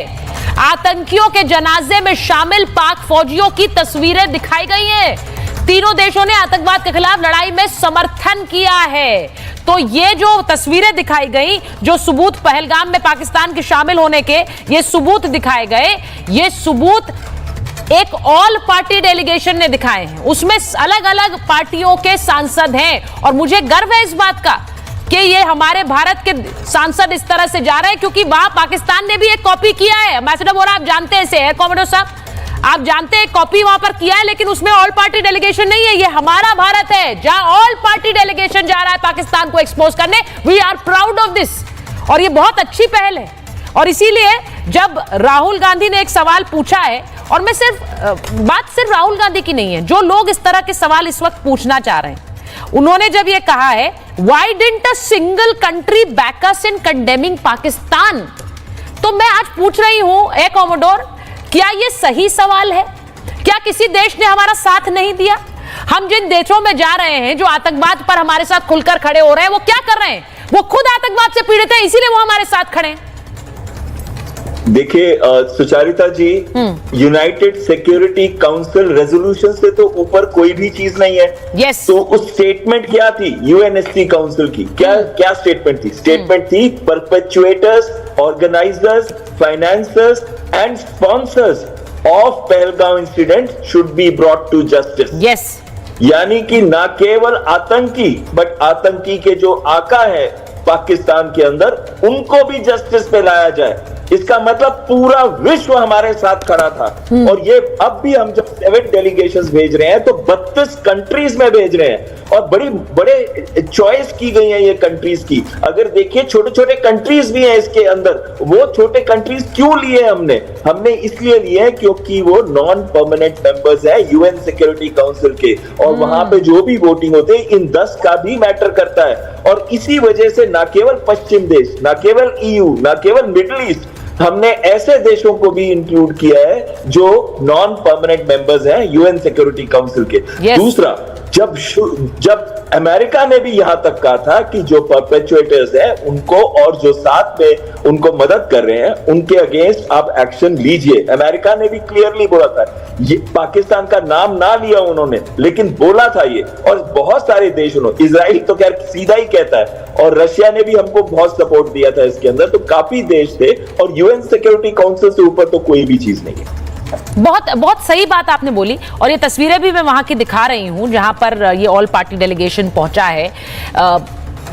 आतंकियों के जनाजे में शामिल पाक फौजियों की तस्वीरें दिखाई गई हैं। तीनों देशों ने आतंकवाद के खिलाफ लड़ाई में समर्थन किया है। तो ये जो तस्वीरें दिखाई गई, जो सबूत पहलगाम में पाकिस्तान के शामिल होने के ये सबूत दिखाए गए, ये सबूत एक ऑल पार्टी डेलीगेशन ने दिखाए हैं। उसमें अलग अलग पार्टियों के सांसद हैं और मुझे गर्व है इस बात का कि ये हमारे भारत के सांसद इस तरह से जा रहे हैं, क्योंकि वहां पाकिस्तान ने भी एक कॉपी किया है। एम्बेसडर बोरा, आप जानते हैं इसे, एयर कॉमोडोर साहब, आप जानते हैं कॉपी वहां पर किया है, लेकिन उसमें ऑल पार्टी डेलीगेशन नहीं है। ये हमारा भारत है जहां ऑल पार्टी डेलीगेशन जा रहा है पाकिस्तान को एक्सपोज करने। We are proud of this, और ये बहुत अच्छी पहल है। और इसीलिए जब राहुल गांधी ने एक सवाल पूछा है, और मैं बात सिर्फ राहुल गांधी की नहीं है, जो लोग इस तरह के सवाल इस वक्त पूछना चाह रहे हैं, उन्होंने जब ये कहा है, why didn't a single country back us in condemning Pakistan, तो मैं आज पूछ रही हूं ए कॉमोडोर, क्या ये सही सवाल है? क्या किसी देश ने हमारा साथ नहीं दिया? हम जिन देशों में जा रहे हैं, जो आतंकवाद पर हमारे साथ खुलकर खड़े हो रहे हैं, वो क्या कर रहे हैं? वो खुद आतंकवाद से पीड़ित हैं, इसीलिए वो हमारे साथ खड़े हैं। देखिए सुचारिता जी, यूनाइटेड सिक्योरिटी काउंसिल रेजोल्यूशन से तो ऊपर कोई भी चीज नहीं है। yes. तो उस स्टेटमेंट क्या थी यूएनएससी काउंसिल की? क्या स्टेटमेंट थी? स्टेटमेंट थी, perpetuators, organisers, financiers and sponsors of Pahalgam incident should be brought to justice. Yes, यानी कि ना केवल आतंकी, बट आतंकी के जो आका है पाकिस्तान के अंदर, उनको भी जस्टिस पे लाया जाए। इसका मतलब पूरा विश्व हमारे साथ खड़ा था। और ये अब भी हम जब 7 डेलीगेशंस भेज रहे हैं तो 32 कंट्रीज में भेज रहे हैं, और बड़े चॉइस की गई है ये कंट्रीज की। अगर देखिए, छोटे छोटे कंट्रीज भी हैं इसके अंदर। वो छोटे कंट्रीज क्यों लिए हमने इसलिए लिए हैं क्योंकि वो नॉन परमानेंट मेंबर्स हैं यूएन सिक्योरिटी काउंसिल के, और वहां पे जो भी वोटिंग होते हैं, इन 10 का भी मैटर करता है। और इसी वजह से ना केवल पश्चिम देश, ना केवल ईयू, ना केवल मिडिल ईस्ट, हमने ऐसे देशों को भी इंक्लूड किया है जो नॉन परमानेंट मेंबर्स हैं यूएन सिक्योरिटी काउंसिल के। दूसरा, जब अमेरिका ने भी यहां तक कहा था कि जो परपेचुएटर्स हैं उनको, और जो साथ में उनको मदद कर रहे हैं, उनके अगेंस्ट आप एक्शन लीजिए। अमेरिका ने भी क्लियरली बोला था, ये पाकिस्तान का नाम ना लिया उन्होंने, लेकिन बोला था ये। और बहुत सारे देश, उन्होंने, इजराइल तो खैर सीधा ही कहता है, और रशिया ने भी हमको बहुत सपोर्ट दिया था इसके अंदर। तो काफी देश थे, और यूएन सिक्योरिटी काउंसिल से ऊपर तो कोई भी चीज नहीं है। बहुत सही बात आपने बोली, और ये तस्वीरें भी मैं वहां की दिखा रही हूं जहां पर ये ऑल पार्टी डेलीगेशन पहुंचा है।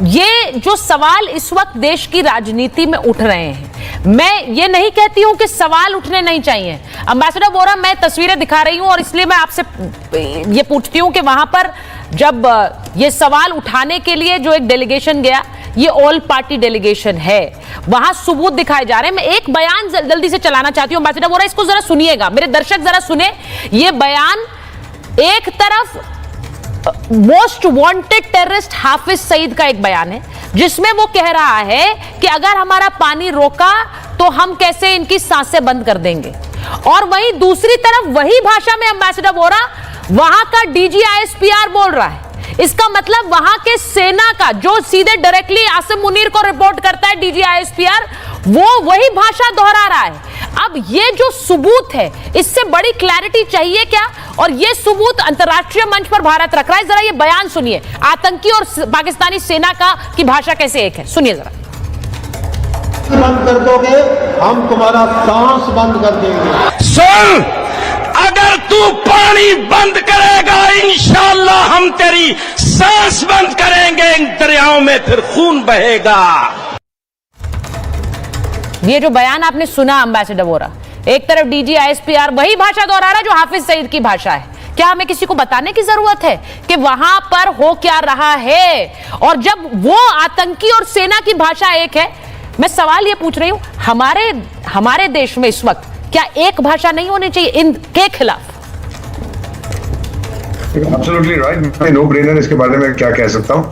ये जो सवाल इस वक्त देश की राजनीति में उठ रहे हैं, मैं ये नहीं कहती हूं कि सवाल उठने नहीं चाहिए। एम्बेसडर बोरा, मैं तस्वीरें दिखा रही हूं और इसलिए मैं आपसे ये पूछती हूं कि वहां पर जब ये सवाल उठाने के लिए जो एक डेलीगेशन गया, ये ऑल पार्टी डेलीगेशन है, वहां सबूत दिखाए जा रहे हैं। मैं एक बयान जल्दी से चलाना चाहती हूं एम्बेसडर वोरा, इसको जरा सुनिएगा, मेरे दर्शक जरा सुने। ये बयान एक तरफ most wanted terrorist Hafiz Saeed का एक बयान है, जिसमें वो कह रहा है कि अगर हमारा पानी रोका तो हम कैसे इनकी सांसें बंद कर देंगे, और वहीं दूसरी तरफ वही भाषा में एम्बेसडर वोरा वहां का DGISPR बोल रहा है। इसका मतलब वहां के सेना का जो सीधे डायरेक्टली आसिम मुनीर को रिपोर्ट करता है DGISPR, वो वही भाषा दोहरा रहा है। अब ये जो सबूत है, इससे बड़ी क्लैरिटी चाहिए क्या? और ये सबूत अंतर्राष्ट्रीय मंच पर भारत रख रहा है। जरा ये बयान सुनिए, आतंकी और पाकिस्तानी सेना का की भाषा कैसे एक है, सुनिए जरा। बंद कर दोगे हम तुम्हारा सांस बंद कर देंगे। सुन, अगर तू पानी बंद करेगा इंशाअल्लाह हम तेरी सांस बंद करेंगे, इन दरियाओं में फिर खून बहेगा। ये जो बयान आपने सुना एम्बेसडर वोरा, एक तरफ DGISPR वही भाषा दोहरा रहा है जो हाफिज सईद की भाषा है। क्या हमें किसी को बताने की जरूरत है कि वहां पर हो क्या रहा है? और जब वो आतंकी और सेना की भाषा एक है, मैं सवाल ये पूछ रही हूं, हमारे देश में इस वक्त क्या एक भाषा नहीं होनी चाहिए इनके खिलाफ? एब्सोल्युटली राइट, नो ब्रेनर, इसके बारे में क्या कह सकता हूं।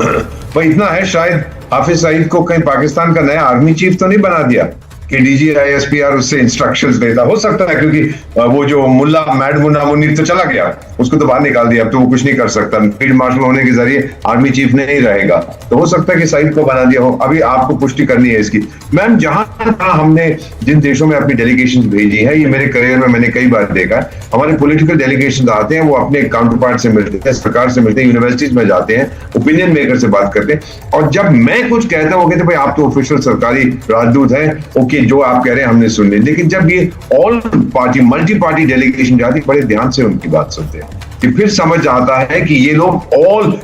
पर इतना है, शायद हाफिज सईद को कहीं पाकिस्तान का नया आर्मी चीफ तो नहीं बना दिया कि DGISPR उससे इंस्ट्रक्शंस देता। हो सकता है, क्योंकि वो जो मुल्ला मुन्ना मुनीर तो चला गया, उसको तो बाहर निकाल दिया, अब तो वो कुछ नहीं कर सकता, फील्ड मार्शल होने के जरिए आर्मी चीफ नहीं रहेगा। तो हो सकता है कि सईद को बना दिया हो। अभी आपको पुष्टि करनी है इसकी। मैम, जहां हमने जिन देशों में अपनी डेलीगेशन भेजी है, ये मेरे करियर में मैंने कई बार देखा है, हमारे पॉलिटिकल डेलीगेशन आते हैं, वो अपने काउंटर पार्ट से मिलते हैं, सरकार से मिलते हैं, यूनिवर्सिटीज में जाते हैं, ओपिनियन मेकर से बात करते हैं, और जब मैं कुछ कहता हूँ वो कहते भाई आप तो ऑफिशियल सरकारी राजदूत हैं, ओके जो आप कह रहे हैं हमने सुन ली। लेकिन जब ये all party multi party delegation जाती, बड़े ध्यान से उनकी बात सुनते हैं, कि फिर समझ आता है कि ये लोग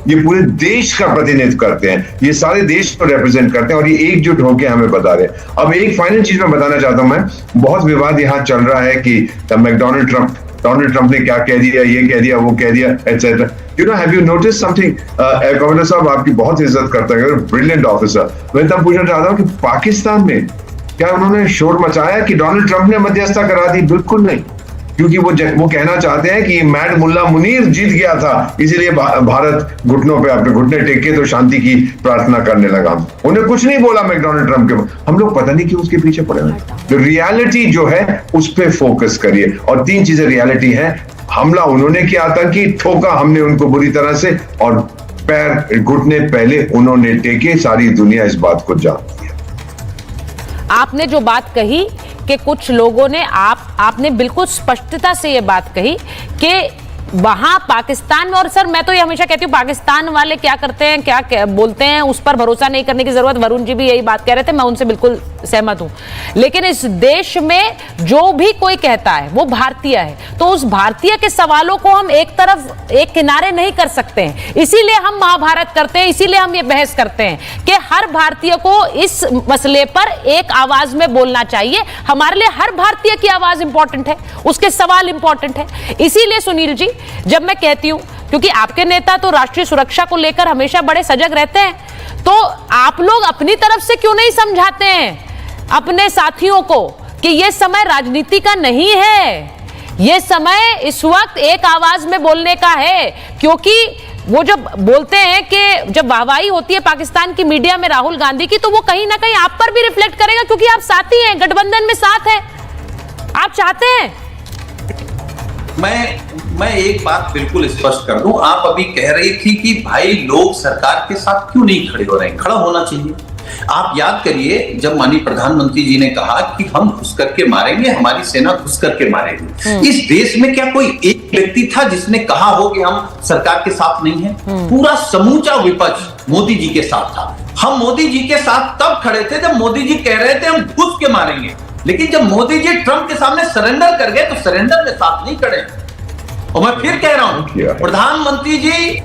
ये पूरे देश का प्रतिनिधित्व करते हैं, ये सारे देश को रिप्रेजेंट करते हैं, और ये एकजुट होकर हमें बता रहे हैं। अब एक फाइनल चीज मैं बताना चाहता हूं, मैं बहुत विवाद यहाँ चल रहा है कि डोनाल्ड ट्रंप ने क्या कह दिया, ये कह दिया, वो कह दिया, etcetera. You know, have you noticed something? Governor साहब आपकी बहुत इज्जत करता है, ब्रिलियंट ऑफिसर। मैं तब पूछना चाहता हूँ कि पाकिस्तान में क्या उन्होंने शोर मचाया कि डोनाल्ड ट्रंप ने मध्यस्थता करा दी? बिल्कुल नहीं, क्योंकि वो कहना चाहते हैं कि मैड मुल्ला मुनीर जीत गया था, इसीलिए भारत घुटनों पे अपने घुटने टेके तो शांति की प्रार्थना करने लगा। उन्हें कुछ नहीं बोला मैकडोनाल्ड ट्रंप के। हम लोग पता नहीं क्यों उसके पीछे पड़े हुए। तो रियलिटी जो है उस पर फोकस करिए। और 3 चीजें रियलिटी है, हमला उन्होंने किया, आतंकी ठोका हमने उनको बुरी तरह से, और पैर घुटने पहले उन्होंने टेके। सारी दुनिया इस बात को जानती है। आपने जो बात कही कि कुछ लोगों ने आपने बिल्कुल स्पष्टता से ये बात कही कि वहां पाकिस्तान में, और सर मैं तो ये हमेशा कहती हूँ पाकिस्तान वाले क्या करते हैं क्या बोलते हैं उस पर भरोसा नहीं करने की जरूरत। वरुण जी भी यही बात कह रहे थे, मैं उनसे बिल्कुल सहमत हूं। लेकिन इस देश में जो भी कोई कहता है वो भारतीय है, तो उस भारतीय के सवालों को हम एक किनारे नहीं कर सकते हैं। इसीलिए हम महाभारत करते हैं, इसीलिए हम ये बहस करते हैं कि हर भारतीय को इस मसले पर एक आवाज में बोलना चाहिए। हमारे लिए हर भारतीय की आवाज इंपॉर्टेंट है, उसके सवाल इंपॉर्टेंट है। इसीलिए सुनील जी, जब मैं कहती हूं, क्योंकि आपके नेता तो राष्ट्रीय सुरक्षा को लेकर हमेशा बड़े सजग रहते हैं, तो आप लोग अपनी तरफ से क्यों नहीं समझाते हैं अपने साथियों को कि यह समय राजनीति का नहीं है, यह समय इस वक्त एक आवाज में बोलने का है। क्योंकि वो जब बोलते हैं कि जब वाहवाही होती है पाकिस्तान की मीडिया में राहुल गांधी की, तो वो कहीं ना कहीं आप पर भी रिफ्लेक्ट करेगा, क्योंकि आप साथी हैं, गठबंधन में साथ हैं, आप चाहते हैं। मैं एक बात बिल्कुल स्पष्ट कर दूं, आप अभी कह रही थी कि भाई लोग सरकार के साथ क्यों नहीं खड़े हो रहे हैं, खड़ा होना चाहिए। आप याद करिए जब माननीय प्रधानमंत्री जी ने कहा कि हम घुस करके मारेंगे, हमारी सेना घुस करके मारेगी, इस देश में क्या कोई एक व्यक्ति था जिसने कहा हो कि हम सरकार के साथ नहीं है? पूरा समूचा विपक्ष मोदी जी के साथ था। हम मोदी जी के साथ तब खड़े थे जब मोदी जी कह रहे थे हम घुस के मारेंगे, लेकिन जब मोदी जी ट्रंप के सामने सरेंडर कर गए तो सरेंडर में साथ नहीं खड़े। और मैं फिर कह रहा हूं, प्रधानमंत्री जी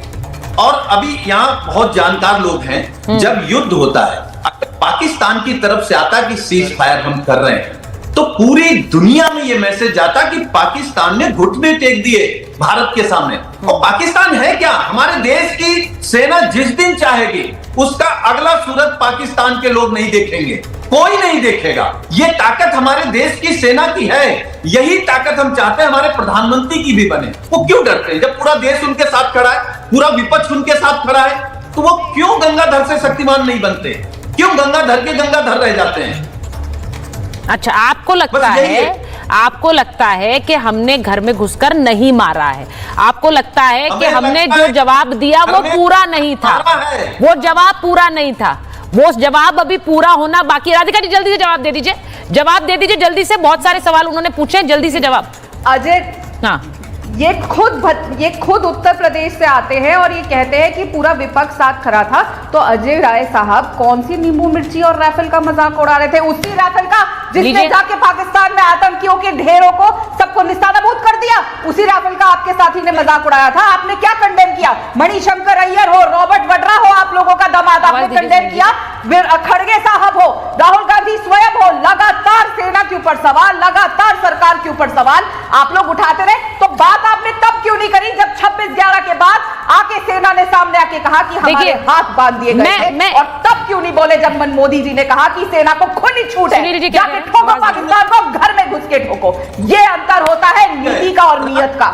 और अभी यहाँ बहुत जानकार लोग हैं, जब युद्ध होता है, अगर पाकिस्तान की तरफ से आता कि सीज फायर हम कर रहे हैं, तो पूरी दुनिया में यह मैसेज जाता कि पाकिस्तान ने घुटने टेक दिए, भारत के सामने। और पाकिस्तान है क्या? हमारे देश की सेना जिस दिन चाहेगी उसका अगला सूरत पाकिस्तान के लोग नहीं देखेंगे, कोई नहीं देखेगा। ये ताकत हमारे देश की सेना की है, यही ताकत हम चाहते हैं हमारे प्रधानमंत्री की भी बने। वो क्यों डरते हैं? जब पूरा देश उनके साथ खड़ा है, पूरा विपक्ष उनके साथ खड़ा है, तो वो क्यों गंगाधर से शक्तिमान नहीं बनते? क्यों गंगाधर के गंगाधर रह जाते हैं? अच्छा, आपको लगता है कि हमने घर में घुसकर नहीं मारा है, आपको लगता है कि हमने जो जवाब दिया वो पूरा नहीं था, वो जवाब पूरा नहीं था, वो जवाब अभी पूरा होना बाकी। राधिका जी जल्दी से जवाब दे दीजिए, जवाब दे दीजिए जल्दी से, बहुत सारे सवाल उन्होंने पूछे, जल्दी से जवाब। अजय, हाँ, ये खुद उत्तर प्रदेश से आते हैं और ये कहते हैं कि पूरा विपक्ष साथ खड़ा था। तो अजय राय साहब कौन सी नींबू मिर्ची और राफेल का मजाक उड़ा रहे थे? उसी राफेल का जिसने जाके पाकिस्तान में आतंकियों के ढेरों को सबको निशानाबूद कर दिया, उसी राफेल का आपके साथी ने मजाक उड़ाया था। आपने क्या कंडेम किया? मणिशंकर अय्यर हो, रॉबर्ट वड्रा हो, आप लोगों का दामाद, आपने कंडेम किया। खड़गे साहब हो, राहुल गांधी स्वयं हो, लगातार सेना के ऊपर सवाल, लगातार सरकार के ऊपर सवाल आप लोग उठाते रहे। तो बात आपने तब क्यों नहीं करी जब 26/11 के बाद आके सेना ने सामने आके कहा कि हमारे हाथ बांध दिए गए थे? और तब क्यों नहीं बोले जब मोदी जी ने कहा कि सेना को खुली छूट है, जाके ठोको पाकिस्तान को, घर में घुस के ठोको? ये अंतर होता है नीति का और नीयत का।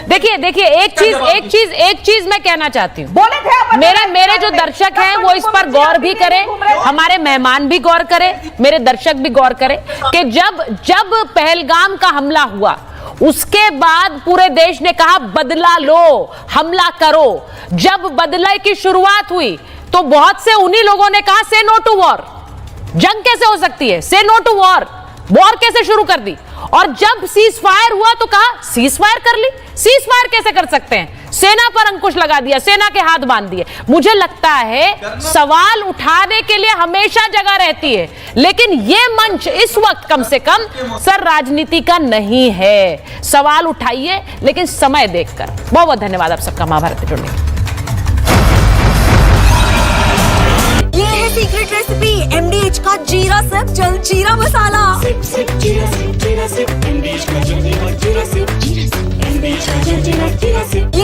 देखिए एक चीज मैं कहना चाहती हूँ, बोले थे मेरे जो दर्शक हैं वो इस पर गौर भी करें, हमारे मेहमान भी गौर करें, मेरे दर्शक भी गौर करें कि जब पहलगाम का हमला हुआ उसके बाद पूरे देश ने कहा बदला लो, हमला करो। जब बदले की शुरुआत हुई तो बहुत से उन्हीं लोगों ने कहा से नो टू वॉर, जंग कैसे हो सकती है, से नो टू वॉर, वॉर कैसे शुरू कर दी। और जब सीज फायर हुआ तो कहा सीज फायर कर ली, सीज फायर कैसे कर सकते हैं, सेना पर अंकुश लगा दिया, सेना के हाथ बांध दिए। मुझे लगता है सवाल उठाने के लिए हमेशा जगह रहती है, लेकिन यह मंच इस वक्त कम से कम सर राजनीति का नहीं है। सवाल उठाइए लेकिन समय देखकर। बहुत बहुत धन्यवाद आप सबका महाभारत में जुड़ने। ये है सीक्रेट रेसिपी MDH का जीरा सिर्फ जल जीरा मसाला। सिर्फ जीरा सिर्फ MDH का जल जीरा सिर्फ MDH का जल जीरा सिर्फ।